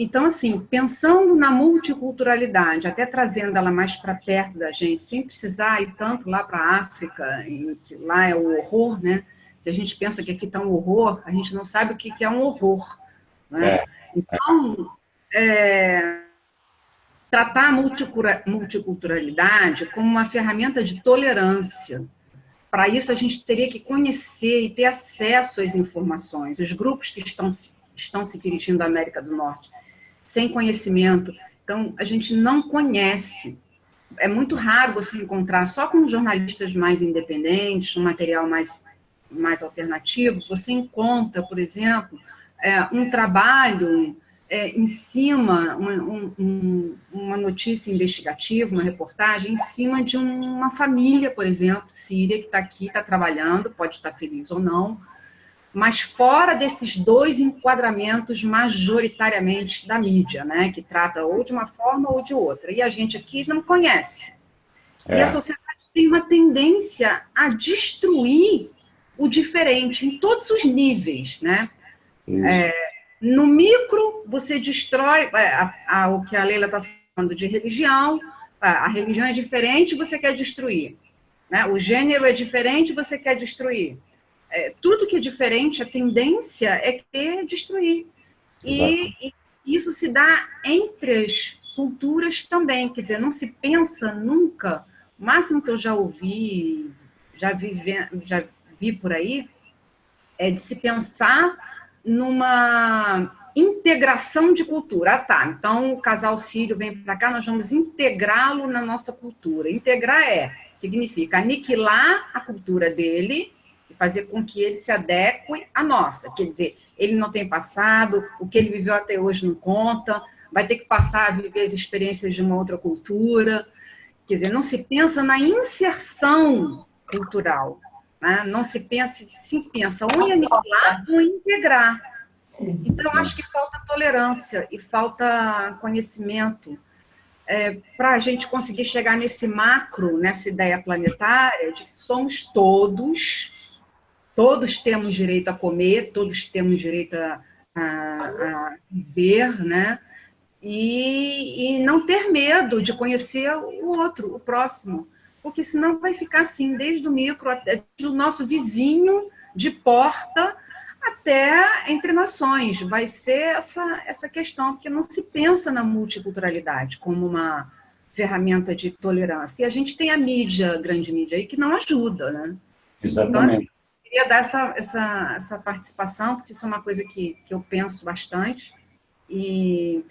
Então, assim, pensando na multiculturalidade, até trazendo ela mais para perto da gente, sem precisar ir tanto lá para a África, que lá é o horror, né? Se a gente pensa que aqui está um horror, a gente não sabe o que é um horror, né? Então, tratar a multiculturalidade como uma ferramenta de tolerância. Para isso, a gente teria que conhecer e ter acesso às informações. Os grupos que estão se dirigindo à América do Norte, sem conhecimento. Então, a gente não conhece. É muito raro você encontrar, só com jornalistas mais independentes, um material mais alternativo, você encontra, por exemplo, um trabalho em cima, uma notícia investigativa, uma reportagem, em cima de uma família, por exemplo, síria, que está aqui, está trabalhando, pode estar feliz ou não, mas fora desses dois enquadramentos majoritariamente da mídia, né, que trata ou de uma forma ou de outra, e a gente aqui não conhece. E a sociedade tem uma tendência a destruir o diferente em todos os níveis, né? No micro, você destrói o que a Leila está falando de religião, a religião é diferente, você quer destruir. né? O gênero é diferente, você quer destruir. Tudo que é diferente, a tendência é querer destruir. E isso se dá entre as culturas também, quer dizer, não se pensa nunca, o máximo que eu já ouvi, já vi por aí, é de se pensar numa integração de cultura. Ah, tá, então o casal sírio vem para cá, nós vamos integrá-lo na nossa cultura. Integrar significa aniquilar a cultura dele e fazer com que ele se adeque à nossa. Quer dizer, ele não tem passado, o que ele viveu até hoje não conta, vai ter que passar a viver as experiências de uma outra cultura. Quer dizer, não se pensa na inserção cultural, né? Não se pensa ou em aniquilar ou em integrar. Então, acho que falta tolerância e falta conhecimento para a gente conseguir chegar nesse macro, nessa ideia planetária de que somos todos temos direito a comer, todos temos direito a viver, né? E não ter medo de conhecer o outro, o próximo, porque senão vai ficar assim, desde o micro, até do nosso vizinho de porta até entre nações. Vai ser essa questão, porque não se pensa na multiculturalidade como uma ferramenta de tolerância. E a gente tem a mídia, a grande mídia aí, que não ajuda, né? Exatamente. Então, eu queria dar essa participação, porque isso é uma coisa que eu penso bastante, e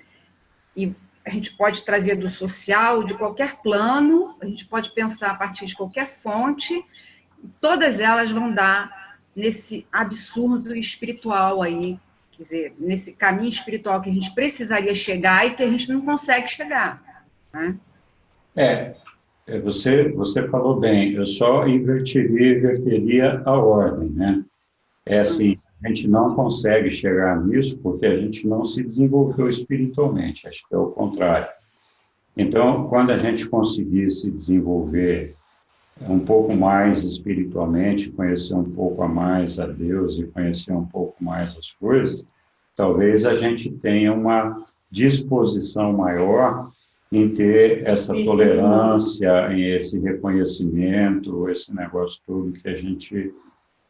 a gente pode trazer do social, de qualquer plano, a gente pode pensar a partir de qualquer fonte, todas elas vão dar nesse absurdo espiritual aí, quer dizer, nesse caminho espiritual que a gente precisaria chegar e que a gente não consegue chegar, né? Você falou bem, eu só inverteria a ordem, né? É assim, a gente não consegue chegar nisso porque a gente não se desenvolveu espiritualmente, acho que é o contrário. Então, quando a gente conseguir se desenvolver um pouco mais espiritualmente, conhecer um pouco a mais a Deus e conhecer um pouco mais as coisas, talvez a gente tenha uma disposição maior em ter essa tolerância, em esse reconhecimento, esse negócio todo que a gente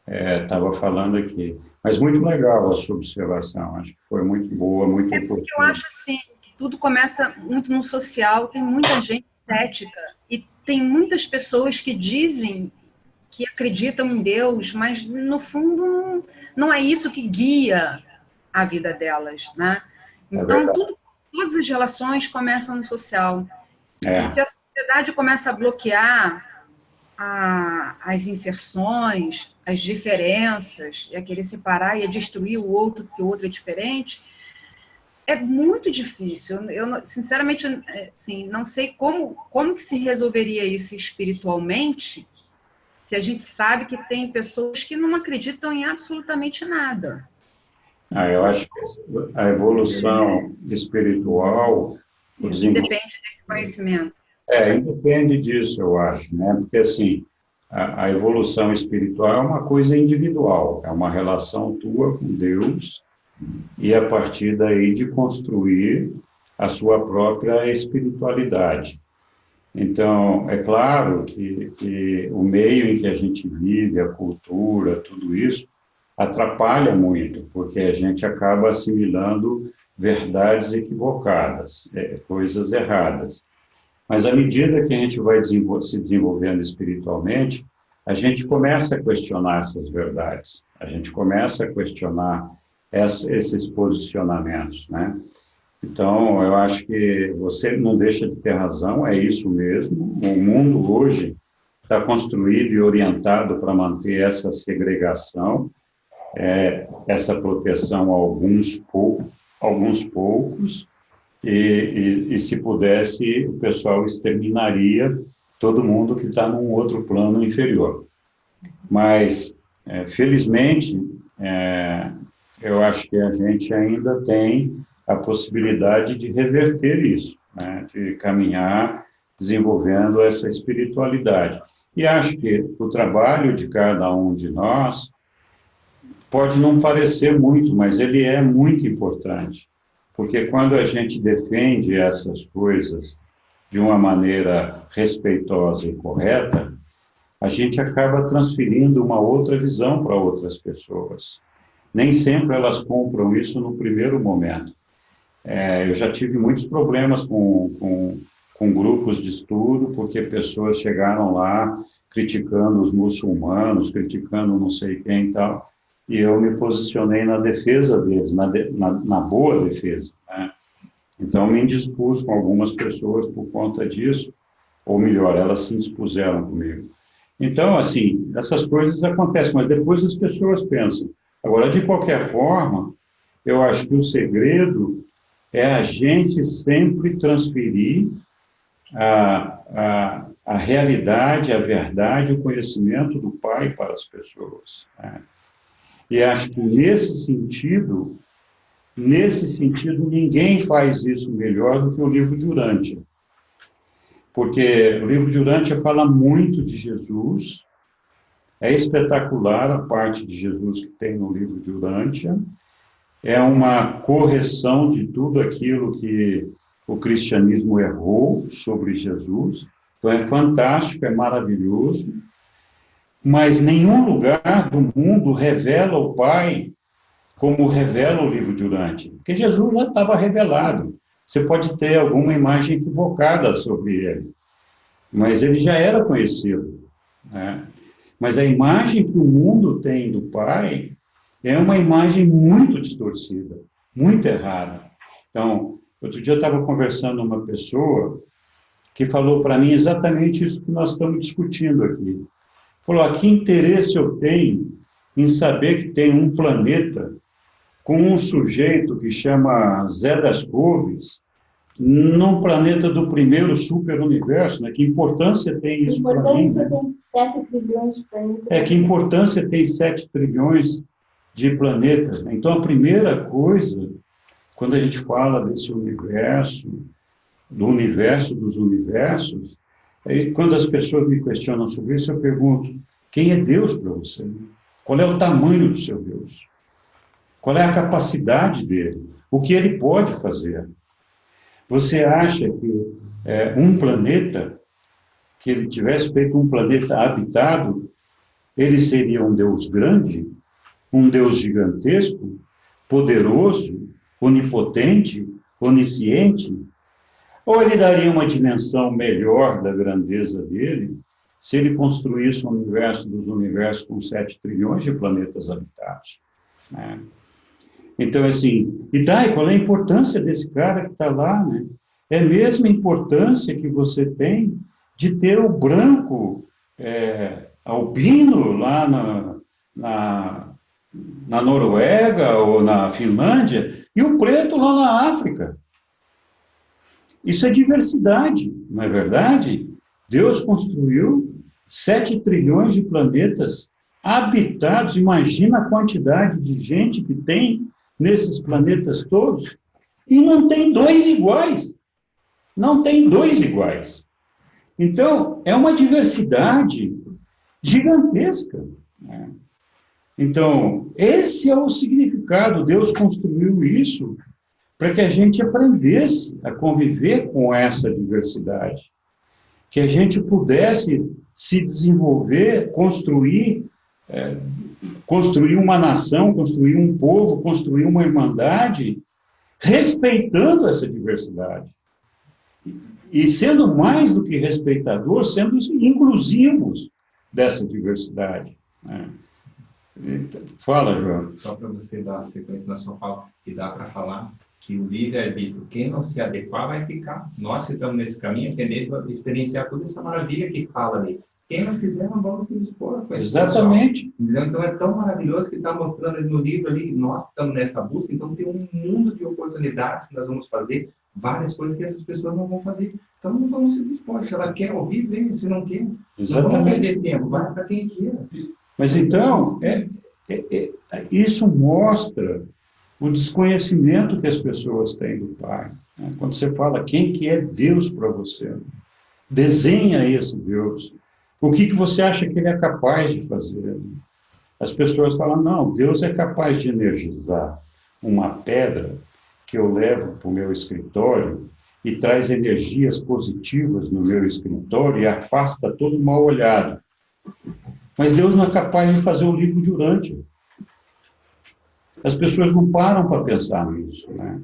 estava falando aqui. Mas muito legal a sua observação, acho que foi muito boa, muito importante. Eu acho assim, que tudo começa muito no social, tem muita gente cética, e tem muitas pessoas que dizem que acreditam em Deus, mas no fundo não é isso que guia a vida delas, né? Então, todas as relações começam no social. E se a sociedade começa a bloquear as inserções, as diferenças, e a querer separar e a destruir o outro, porque o outro é diferente, é muito difícil. Eu sinceramente, assim, não sei como que se resolveria isso espiritualmente, se a gente sabe que tem pessoas que não acreditam em absolutamente nada. Eu acho que a evolução espiritual... Independe desse conhecimento. Independe disso, eu acho, né? Porque, assim, a evolução espiritual é uma coisa individual, é uma relação tua com Deus, e a partir daí de construir a sua própria espiritualidade. Então, é claro que o meio em que a gente vive, a cultura, tudo isso, atrapalha muito, porque a gente acaba assimilando verdades equivocadas, coisas erradas. Mas à medida que a gente vai se desenvolvendo espiritualmente, a gente começa a questionar essas verdades, a gente começa a questionar esses posicionamentos, né? Então, eu acho que você não deixa de ter razão, é isso mesmo. O mundo hoje está construído e orientado para manter essa segregação, essa proteção a alguns poucos, e se pudesse, o pessoal exterminaria todo mundo que está num outro plano inferior. Mas, felizmente, eu acho que a gente ainda tem a possibilidade de reverter isso, né? De caminhar desenvolvendo essa espiritualidade. E acho que o trabalho de cada um de nós pode não parecer muito, mas ele é muito importante, porque quando a gente defende essas coisas de uma maneira respeitosa e correta, a gente acaba transferindo uma outra visão para outras pessoas. Nem sempre elas compram isso no primeiro momento. Eu já tive muitos problemas com grupos de estudo, porque pessoas chegaram lá criticando os muçulmanos, criticando não sei quem e tal, e eu me posicionei na defesa deles, na boa defesa, né? Então, me indispus com algumas pessoas por conta disso, ou melhor, elas se indispuseram comigo. Então, assim, essas coisas acontecem, mas depois as pessoas pensam. Agora, de qualquer forma, eu acho que o segredo é a gente sempre transferir a realidade, a verdade, o conhecimento do Pai para as pessoas, né? E acho que nesse sentido, ninguém faz isso melhor do que o livro de Urântia. Porque o livro de Urântia fala muito de Jesus, é espetacular a parte de Jesus que tem no livro de Urântia, é uma correção de tudo aquilo que o cristianismo errou sobre Jesus, então é fantástico, é maravilhoso, mas nenhum lugar do mundo revela o Pai como revela o livro de Urântia, porque Jesus já estava revelado. Você pode ter alguma imagem equivocada sobre ele, mas ele já era conhecido, né? Mas a imagem que o mundo tem do Pai é uma imagem muito distorcida, muito errada. Então, outro dia eu estava conversando com uma pessoa que falou para mim exatamente isso que nós estamos discutindo aqui. Falou, que interesse eu tenho em saber que tem um planeta com um sujeito que chama Zé das Couves, num planeta do primeiro superuniverso, né? Que importância tem isso para mim? Que importância tem 7 trilhões de planetas? Que importância tem 7 trilhões de planetas, né? Então, a primeira coisa, quando a gente fala desse universo, do universo dos universos, quando as pessoas me questionam sobre isso, eu pergunto, quem é Deus para você? Qual é o tamanho do seu Deus? Qual é a capacidade dele? O que ele pode fazer? Você acha que um planeta, que ele tivesse feito um planeta habitado, ele seria um Deus grande, um Deus gigantesco, poderoso, onipotente, onisciente? Ou ele daria uma dimensão melhor da grandeza dele se ele construísse um universo dos universos com 7 trilhões de planetas habitados, né? Então, assim, e daí, qual é a importância desse cara que está lá, né? É a mesma importância que você tem de ter o branco albino lá na Noruega ou na Finlândia e o preto lá na África. Isso é diversidade, não é verdade? Deus construiu 7 trilhões de planetas habitados. Imagina a quantidade de gente que tem nesses planetas todos. E não tem 2 iguais. Não tem 2 iguais. Então, é uma diversidade gigantesca, né? Então, esse é o significado. Deus construiu isso para que a gente aprendesse a conviver com essa diversidade, que a gente pudesse se desenvolver, construir uma nação, construir um povo, construir uma irmandade, respeitando essa diversidade. E sendo mais do que respeitador, sendo inclusivos dessa diversidade, né? Fala, João. Só para você dar sequência na sua fala, e dá para falar que o livre-arbítrio, quem não se adequar, vai ficar. Nós que estamos nesse caminho, aprendendo a experienciar toda essa maravilha que fala ali. Quem não quiser, não vamos se dispor com esse Exatamente. Pessoal. Então, é tão maravilhoso que está mostrando ali no livro, ali, nós estamos nessa busca, então tem um mundo de oportunidades que nós vamos fazer, várias coisas que essas pessoas não vão fazer. Então, não vamos se dispor. Se ela quer ouvir, vem. Se não quer, Exatamente. Não vamos perder tempo. Vai para quem queira. Mas então, isso mostra o desconhecimento que as pessoas têm do Pai, né? Quando você fala quem que é Deus para você, desenha esse Deus. O que você acha que ele é capaz de fazer? As pessoas falam, não, Deus é capaz de energizar uma pedra que eu levo para o meu escritório e traz energias positivas no meu escritório e afasta todo mal olhado. Mas Deus não é capaz de fazer o livro de Urântia. As pessoas não param para pensar nisso, né?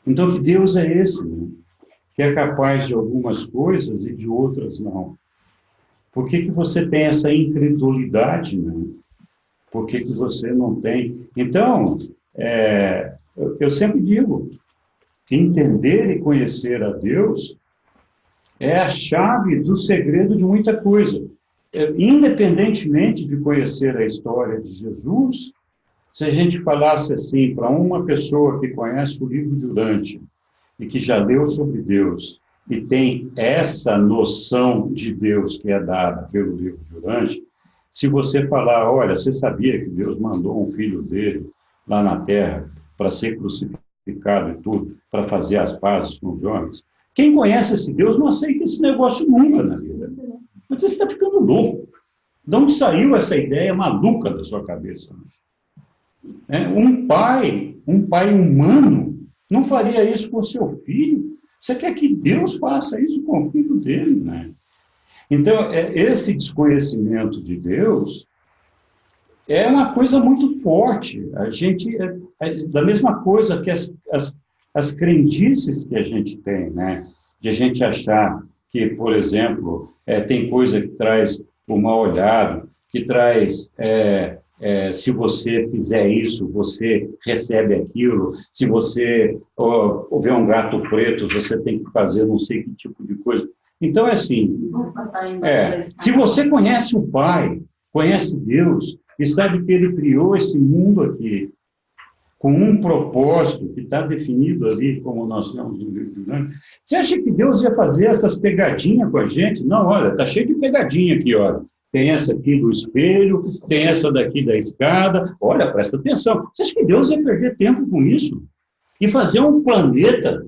Então, que Deus é esse, né? Que é capaz de algumas coisas e de outras não. Por que você tem essa incredulidade, né? Por que você não tem? Então, eu sempre digo que entender e conhecer a Deus é a chave do segredo de muita coisa. Independentemente de conhecer a história de Jesus, se a gente falasse assim para uma pessoa que conhece o livro de Urântia e que já leu sobre Deus e tem essa noção de Deus que é dada pelo livro de Urântia, se você falar, olha, você sabia que Deus mandou um filho dele lá na terra para ser crucificado e tudo, para fazer as pazes com os homens? Quem conhece esse Deus não aceita esse negócio nunca na vida. Mas você está ficando louco. De onde saiu essa ideia maluca da sua cabeça? Um pai humano não faria isso com seu filho. Você quer que Deus faça isso com o filho dele, né? Então, esse desconhecimento de Deus é uma coisa muito forte. A gente, da mesma coisa que as crendices que a gente tem, né? De a gente achar que, por exemplo, tem coisa que traz o mal olhado, que traz, se você fizer isso, você recebe aquilo, se você ver um gato preto, você tem que fazer não sei que tipo de coisa. Então, é assim, se você conhece o Pai, conhece Deus, e sabe que Ele criou esse mundo aqui, com um propósito que está definido ali, como nós temos no livro de Urântia, você acha que Deus ia fazer essas pegadinhas com a gente? Não, olha, está cheio de pegadinha aqui, olha. Tem essa aqui do espelho, tem essa daqui da escada. Olha, presta atenção. Você acha que Deus ia perder tempo com isso? E fazer um planeta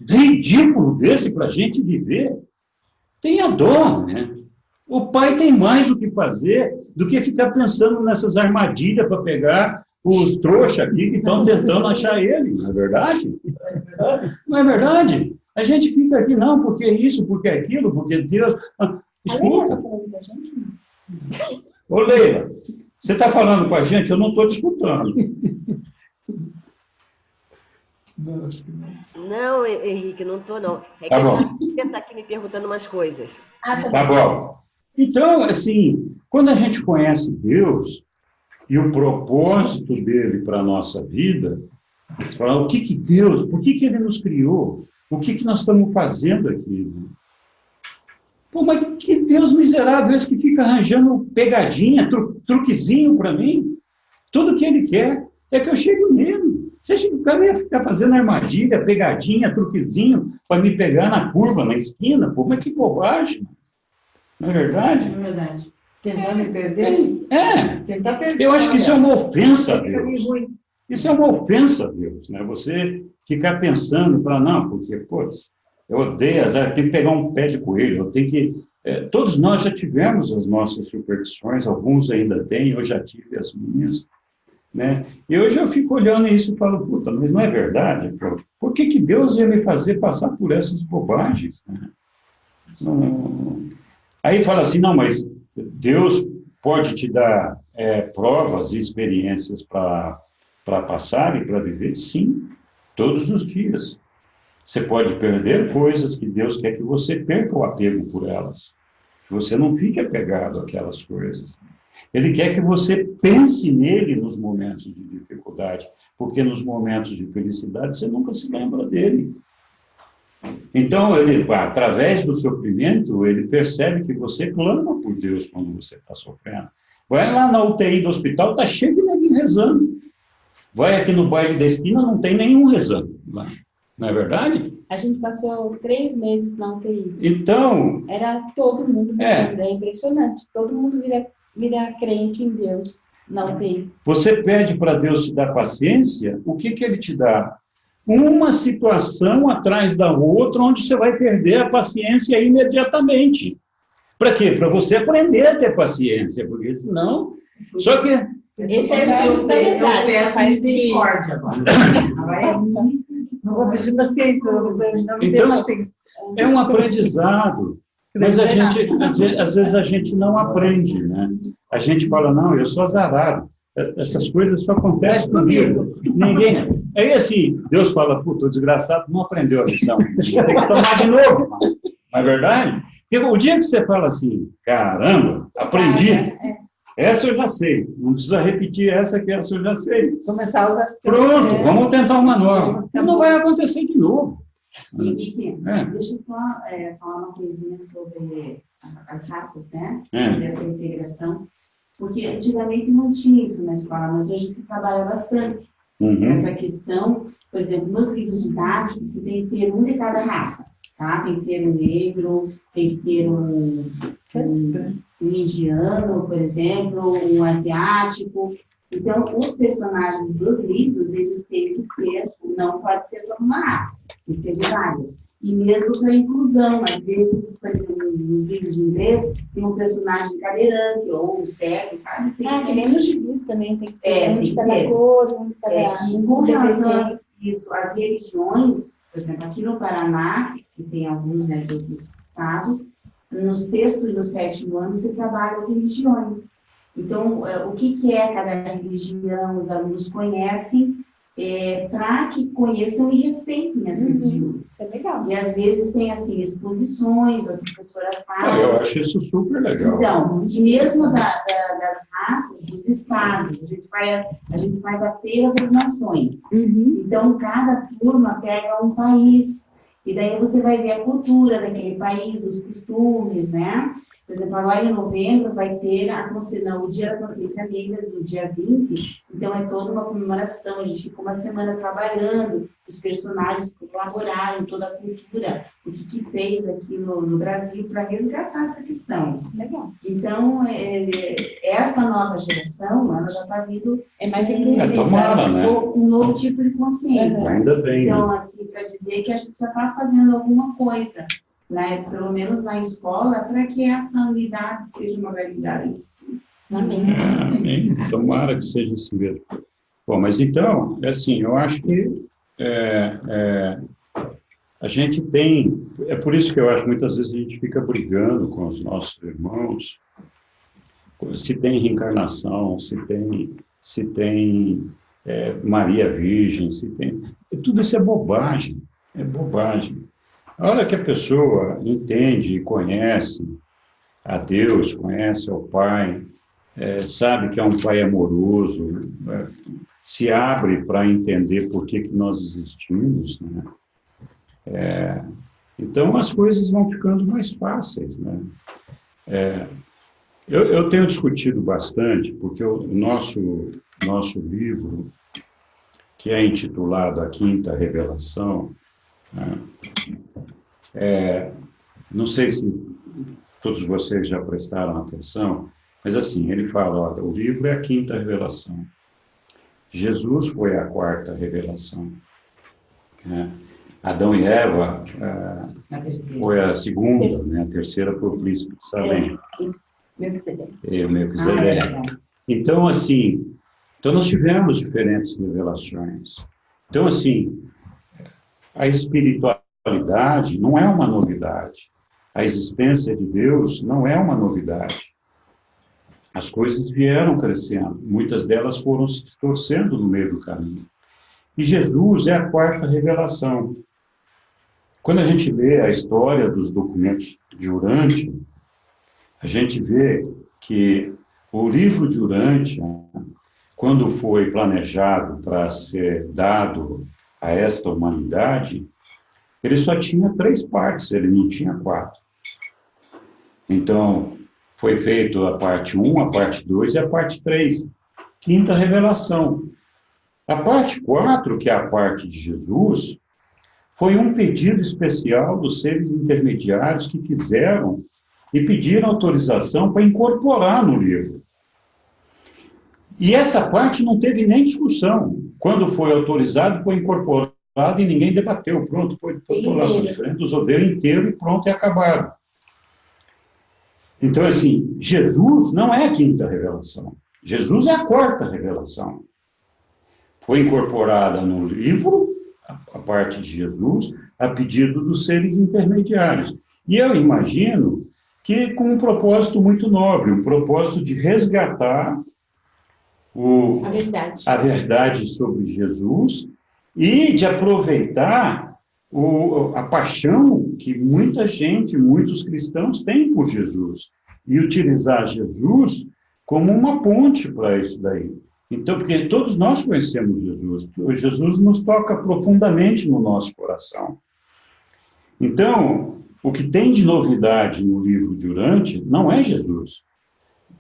ridículo desse para a gente viver? Tenha dó, né? O pai tem mais o que fazer do que ficar pensando nessas armadilhas para pegar os trouxas aqui que estão tentando achar ele, não é verdade? Não é verdade? A gente fica aqui, não, porque isso, porque aquilo, porque Deus... Escuta. Ô, Leila, você está falando com a gente? Eu não estou te escutando. Não, acho que não. Não, Henrique, não estou, não. É tá que bom. você está aqui me perguntando umas coisas. Tá bom. Então, assim, quando a gente conhece Deus e o propósito dele para a nossa vida, falar o que Deus, por que ele nos criou? O que nós estamos fazendo aqui? Pô, mas que Deus miserável esse que fica arranjando pegadinha, truquezinho para mim? Tudo que ele quer é que eu chegue nele. Você acha que o cara ia ficar fazendo armadilha, pegadinha, truquezinho para me pegar na curva, na esquina? Pô, mas que bobagem. Não é verdade? É verdade. Tentar me perder? Tentar perder. Eu acho que isso é uma ofensa a Deus. Isso é uma ofensa a Deus, né? Você ficar pensando para não, porque, putz, eu odeio, eu tenho que pegar um pé de coelho, eu tenho que... todos nós já tivemos as nossas superstições, alguns ainda têm, eu já tive as minhas, né? E hoje eu fico olhando isso e falo, puta, mas não é verdade? Pô? Por que Deus ia me fazer passar por essas bobagens, né? Aí fala assim, não, mas Deus pode te dar provas e experiências para passar e para viver? Sim, todos os dias. Você pode perder coisas que Deus quer que você perca o apego por elas. Que você não fique apegado àquelas coisas. Ele quer que você pense nele nos momentos de dificuldade, porque nos momentos de felicidade você nunca se lembra dele. Então, ele, através do sofrimento, ele percebe que você clama por Deus quando você está sofrendo. Vai lá na UTI do hospital, está cheio de neguinho rezando. Vai aqui no baile da esquina, não tem nenhum rezando lá. Não é verdade? A gente passou 3 meses na UTI. Então... Era todo mundo rezando, é impressionante. Todo mundo vira crente em Deus na UTI. Você pede para Deus te dar paciência, o que ele te dá? Uma situação atrás da outra, onde você vai perder a paciência imediatamente. Para quê? Para você aprender a ter paciência, porque senão... Só que... Esse é o espírito da verdade. Eu peço misericórdia agora. Não vou pedir paciência, então, é um aprendizado. Mas às vezes a gente não aprende, né? A gente fala, não, eu sou azarado. Essas coisas só acontecem comigo. Ninguém. Aí assim, Deus fala, puta, o desgraçado não aprendeu a lição. Tem que tomar de novo. Não é verdade? Porque o dia que você fala assim, caramba, aprendi. Essa eu já sei. Não precisa repetir essa, que essa eu já sei. Começar a usar as Pronto, vamos tentar uma nova. Não vai acontecer de novo. E, Miki, deixa eu falar uma coisinha sobre as raças, né? Sobre essa integração. Porque antigamente não tinha isso na escola, mas hoje se trabalha bastante. Essa questão, por exemplo, nos livros didáticos, se tem que ter um de cada raça. Tá? Tem que ter um negro, tem que ter um indiano, por exemplo, um asiático. Então, os personagens dos livros, eles têm que ser, não pode ser só uma raça, tem que ser de várias. E mesmo para inclusão, às vezes, por exemplo, nos livros de inglês, tem um personagem cadeirante ou um cego, sabe? Tem que nem nos gibis também, tem que ter um de cada cor, um de cada... E com relação a isso, as religiões, por exemplo, aqui no Paraná, que tem alguns, né, de outros estados, no 6º e no 7º ano se trabalha as religiões. Então, o que é cada religião, os alunos conhecem, para que conheçam e respeitem as religiões. Isso é legal. E às vezes tem assim exposições, a professora fala. Eu acho isso super legal. Então, e mesmo das raças, dos estados, a gente faz a Feira das Nações. Então, cada turma pega um país, e daí você vai ver a cultura daquele país, os costumes, né? Por exemplo, agora em novembro vai ter o Dia da Consciência Negra, do dia 20, então é toda uma comemoração, a gente ficou uma semana trabalhando, os personagens colaboraram, toda a cultura, o que fez aqui no Brasil para resgatar essa questão. Legal. Então, essa nova geração, ela já está vindo mais inclusiva, né? Um novo tipo de consciência. Ainda bem. Então, assim, para dizer que a gente já está fazendo alguma coisa, né, pelo menos na escola, para que essa unidade seja uma realidade. Amém. Amém. Tomara que seja assim mesmo. Bom, mas então, assim, eu acho que a gente tem... É por isso que eu acho que muitas vezes a gente fica brigando com os nossos irmãos, se tem reencarnação, se tem Maria Virgem, se tem... Tudo isso é bobagem, A hora que a pessoa entende e conhece a Deus, conhece ao Pai, sabe que é um Pai amoroso, se abre para entender por que nós existimos, né? Então as coisas vão ficando mais fáceis, né? Eu tenho discutido bastante, porque o nosso livro, que é intitulado A Quinta Revelação, né? Não sei se todos vocês já prestaram atenção, mas assim, ele fala, olha, o livro é a quinta revelação. Jesus foi a quarta revelação. Adão e Eva foi a segunda, né? A terceira foi o príncipe de Salém. Melquisedeque. Então, assim, nós tivemos diferentes revelações. Então, assim, a espiritualidade não é uma novidade. A existência de Deus não é uma novidade. As coisas vieram crescendo. Muitas delas foram se distorcendo no meio do caminho. E Jesus é a quarta revelação. Quando a gente lê a história dos documentos de Urântia, a gente vê que o livro de Urântia, quando foi planejado para ser dado a esta humanidade, ele só tinha 3 partes, ele não tinha 4. Então, foi feito a parte 1, a parte 2 e a parte 3. Quinta revelação. A parte 4, que é a parte de Jesus, foi um pedido especial dos seres intermediários que quiseram e pediram autorização para incorporar no livro. E essa parte não teve nem discussão. Quando foi autorizado, foi incorporado e ninguém debateu. Pronto, foi lá para frente, usou dele inteiro e pronto, e acabaram. Então, assim, Jesus não é a quinta revelação. Jesus é a quarta revelação. Foi incorporada no livro, a parte de Jesus, a pedido dos seres intermediários. E eu imagino que com um propósito muito nobre, um propósito de resgatar a verdade sobre Jesus e de aproveitar a paixão que muita gente, muitos cristãos têm por Jesus e utilizar Jesus como uma ponte para isso daí. Então, porque todos nós conhecemos Jesus, Jesus nos toca profundamente no nosso coração. Então, o que tem de novidade no livro de Urântia não é Jesus.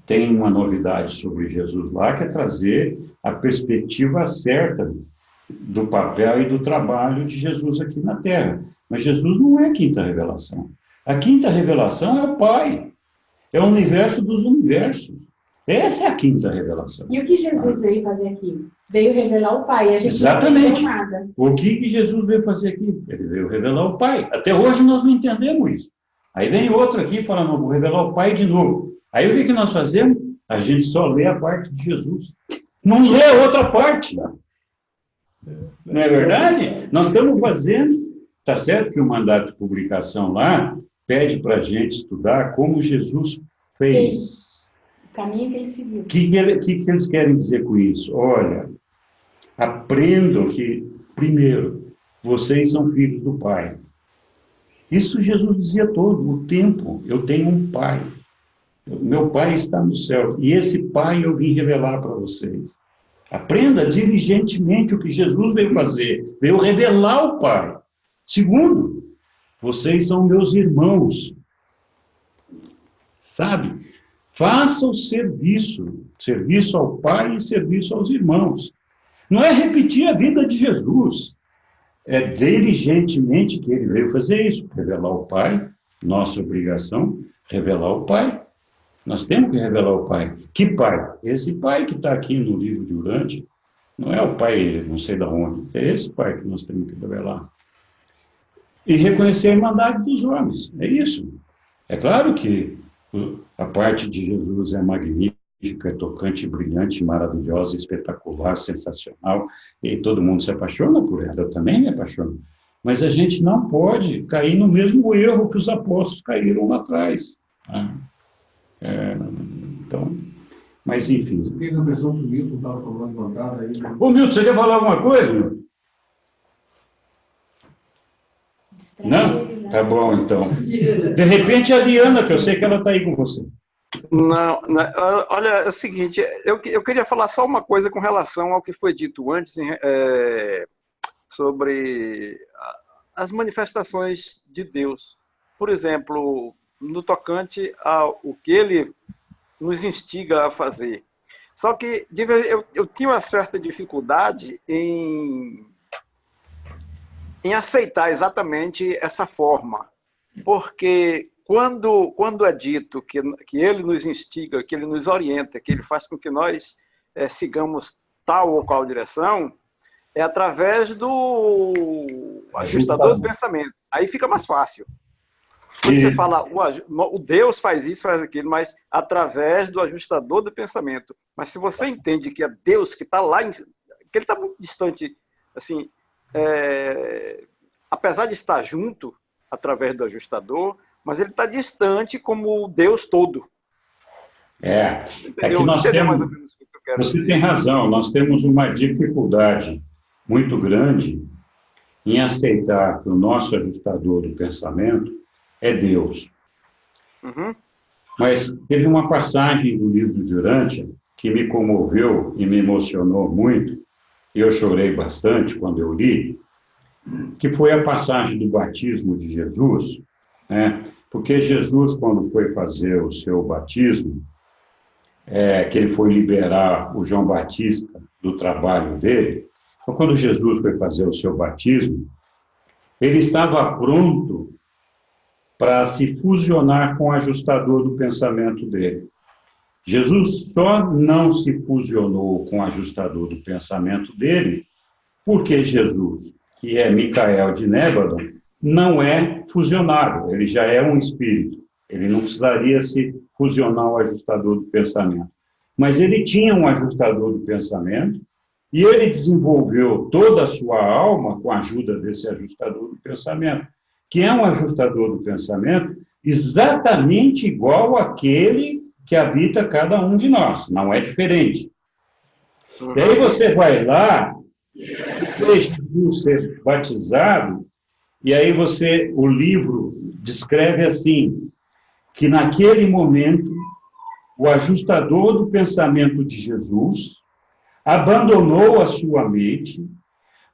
Tem uma novidade sobre Jesus lá, que é trazer a perspectiva certa do papel e do trabalho de Jesus aqui na Terra. Mas Jesus não é a quinta revelação. A quinta revelação é o Pai. É o universo dos universos. Essa é a quinta revelação. E o que Jesus veio fazer aqui? Veio revelar o Pai. A gente Exatamente. Não entendeu nada. O que Jesus veio fazer aqui? Ele veio revelar o Pai. Até hoje nós não entendemos isso. Aí vem outro aqui e fala, não, vou revelar o Pai de novo. Aí o que nós fazemos? A gente só lê a parte de Jesus. Não lê a outra parte. Não é verdade? Nós estamos fazendo... Está certo que o mandato de publicação lá pede para a gente estudar como Jesus fez. O caminho que ele seguiu. O que eles querem dizer com isso? Olha, aprendam que, primeiro, vocês são filhos do Pai. Isso Jesus dizia todo o tempo. Eu tenho um Pai. Meu Pai está no céu. E esse Pai eu vim revelar para vocês. Aprenda diligentemente o que Jesus veio fazer. Veio revelar o Pai. Segundo, vocês são meus irmãos. Sabe? Faça o serviço ao Pai e serviço aos irmãos. Não é repetir a vida de Jesus. É diligentemente que ele veio fazer isso, revelar o Pai, nossa obrigação, revelar o Pai. Nós temos que revelar o Pai. Que Pai? Esse Pai que está aqui no livro de Urântia, não é o Pai não sei de onde, é esse Pai que nós temos que revelar. E reconhecer a irmandade dos homens, é isso. É claro que a parte de Jesus é magnífica, é tocante, brilhante, maravilhosa, espetacular, sensacional, e todo mundo se apaixona por ela, eu também me apaixono. Mas a gente não pode cair no mesmo erro que os apóstolos caíram lá atrás. Então, mas enfim. Eu tenho a impressão que o Milton estava falando levantada aí. Ô Milton, você quer falar alguma coisa, Milton? Não? Tá bom, então. De repente a Liana, que eu sei que ela está aí com você. Não, olha, é o seguinte, eu queria falar só uma coisa com relação ao que foi dito antes sobre as manifestações de Deus. Por exemplo, no tocante ao que ele nos instiga a fazer. Só que eu tinha uma certa dificuldade em aceitar exatamente essa forma, porque quando é dito que ele nos instiga, que ele nos orienta, que ele faz com que nós sigamos tal ou qual direção, é através do ajustador do pensamento. Aí fica mais fácil. Quando você fala, o Deus faz isso, faz aquilo, mas através do ajustador do pensamento. Mas se você entende que é Deus que está lá, que ele está muito distante, assim, apesar de estar junto, através do ajustador, mas ele está distante como o Deus todo. É que nós temos... Você tem razão, nós temos uma dificuldade muito grande em aceitar que o nosso ajustador do pensamento é Deus. Uhum. Mas teve uma passagem do livro de Urântia que me comoveu e me emocionou muito, e eu chorei bastante quando eu li, que foi a passagem do batismo de Jesus, né? Porque Jesus, quando foi fazer o seu batismo, que ele foi liberar o João Batista do trabalho dele, então, quando Jesus foi fazer o seu batismo, ele estava pronto para se fusionar com o ajustador do pensamento dele. Jesus só não se fusionou com o ajustador do pensamento dele porque Jesus, que é Micael de Nébadon, não é fusionável, ele já é um espírito. Ele não precisaria se fusionar ao ajustador do pensamento. Mas ele tinha um ajustador do pensamento e ele desenvolveu toda a sua alma com a ajuda desse ajustador do pensamento, que é um ajustador do pensamento exatamente igual àquele que habita cada um de nós, não é diferente. E aí você vai lá, depois de Jesus ser batizado, e aí o livro descreve assim, que naquele momento, o ajustador do pensamento de Jesus abandonou a sua mente,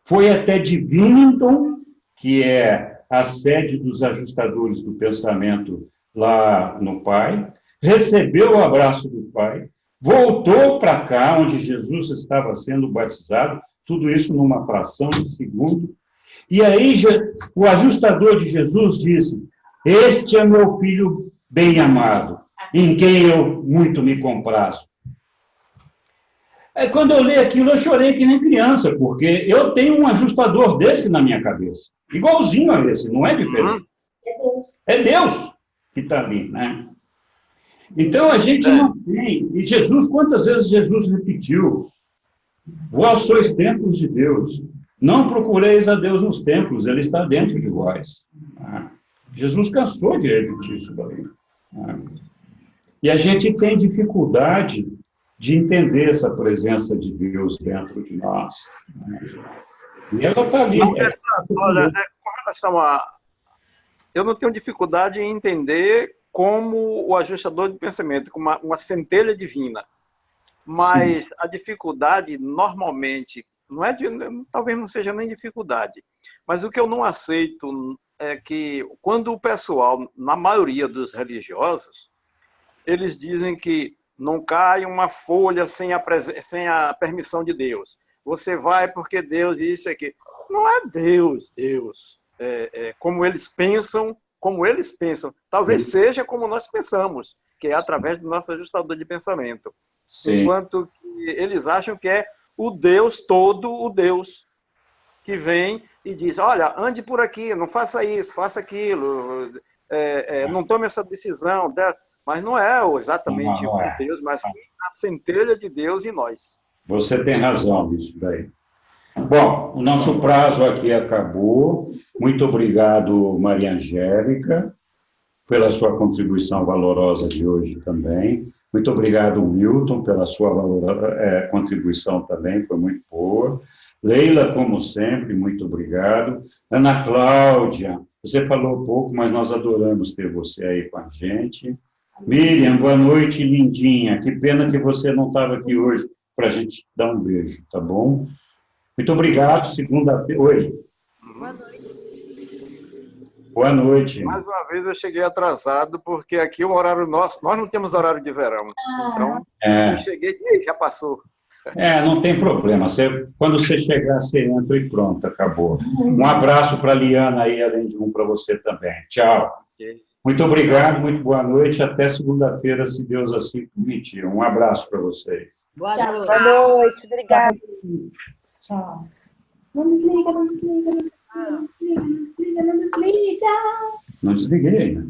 foi até Divinington, que é a sede dos ajustadores do pensamento lá no Pai, recebeu o abraço do Pai, voltou para cá, onde Jesus estava sendo batizado, tudo isso numa fração de segundo, e aí o ajustador de Jesus disse, este é meu filho bem-amado, em quem eu muito me comprazo. Quando eu li aquilo, eu chorei que nem criança, porque eu tenho um ajustador desse na minha cabeça, igualzinho a esse, não é diferente. É Deus que está ali, né? Então, a gente não tem... E Jesus, quantas vezes Jesus repetiu? Vós sois templos de Deus. Não procureis a Deus nos templos, Ele está dentro de vós. Jesus cansou de repetir isso daí. E a gente tem dificuldade de entender essa presença de Deus dentro de nós. E ela está ali. Olha, com relação a... Eu não tenho dificuldade em entender como o ajustador de pensamento, como uma centelha divina. Mas sim, a dificuldade, normalmente, não é talvez não seja nem dificuldade, mas o que eu não aceito é que, quando o pessoal, na maioria dos religiosos, eles dizem que não cai uma folha sem a permissão de Deus. Você vai porque Deus disse aqui. Não é Deus, como eles pensam, Talvez seja como nós pensamos, que é através do nosso ajustador de pensamento. Sim. Enquanto que eles acham que é o Deus todo, o Deus que vem e diz, olha, ande por aqui, não faça isso, faça aquilo, não tome essa decisão. Mas não é exatamente o Deus, mas sim a centelha de Deus em nós. Você tem razão nisso daí. Bom, o nosso prazo aqui acabou. Muito obrigado, Maria Angélica, pela sua contribuição valorosa de hoje também. Muito obrigado, Milton, pela sua contribuição também, foi muito boa. Leila, como sempre, muito obrigado. Ana Cláudia, você falou pouco, mas nós adoramos ter você aí com a gente. Miriam, boa noite, lindinha. Que pena que você não estava aqui hoje para a gente dar um beijo, tá bom? Muito obrigado. Segunda-feira. Oi. Boa noite. Boa noite. Mais uma vez eu cheguei atrasado, porque aqui o horário nosso, nós não temos horário de verão. Então, eu cheguei e já passou. Não tem problema. Quando você chegar, você entra e pronto, acabou. Um abraço para a Liana aí, além de um para você também. Tchau. Okay. Muito obrigado, muito boa noite. Até segunda-feira, se Deus assim permitir. Um abraço para vocês. Boa noite. Boa noite. Obrigada. Tchau. Não desliga, não desliga, não desliga, não desliga, não desliga. Não desliguei, né?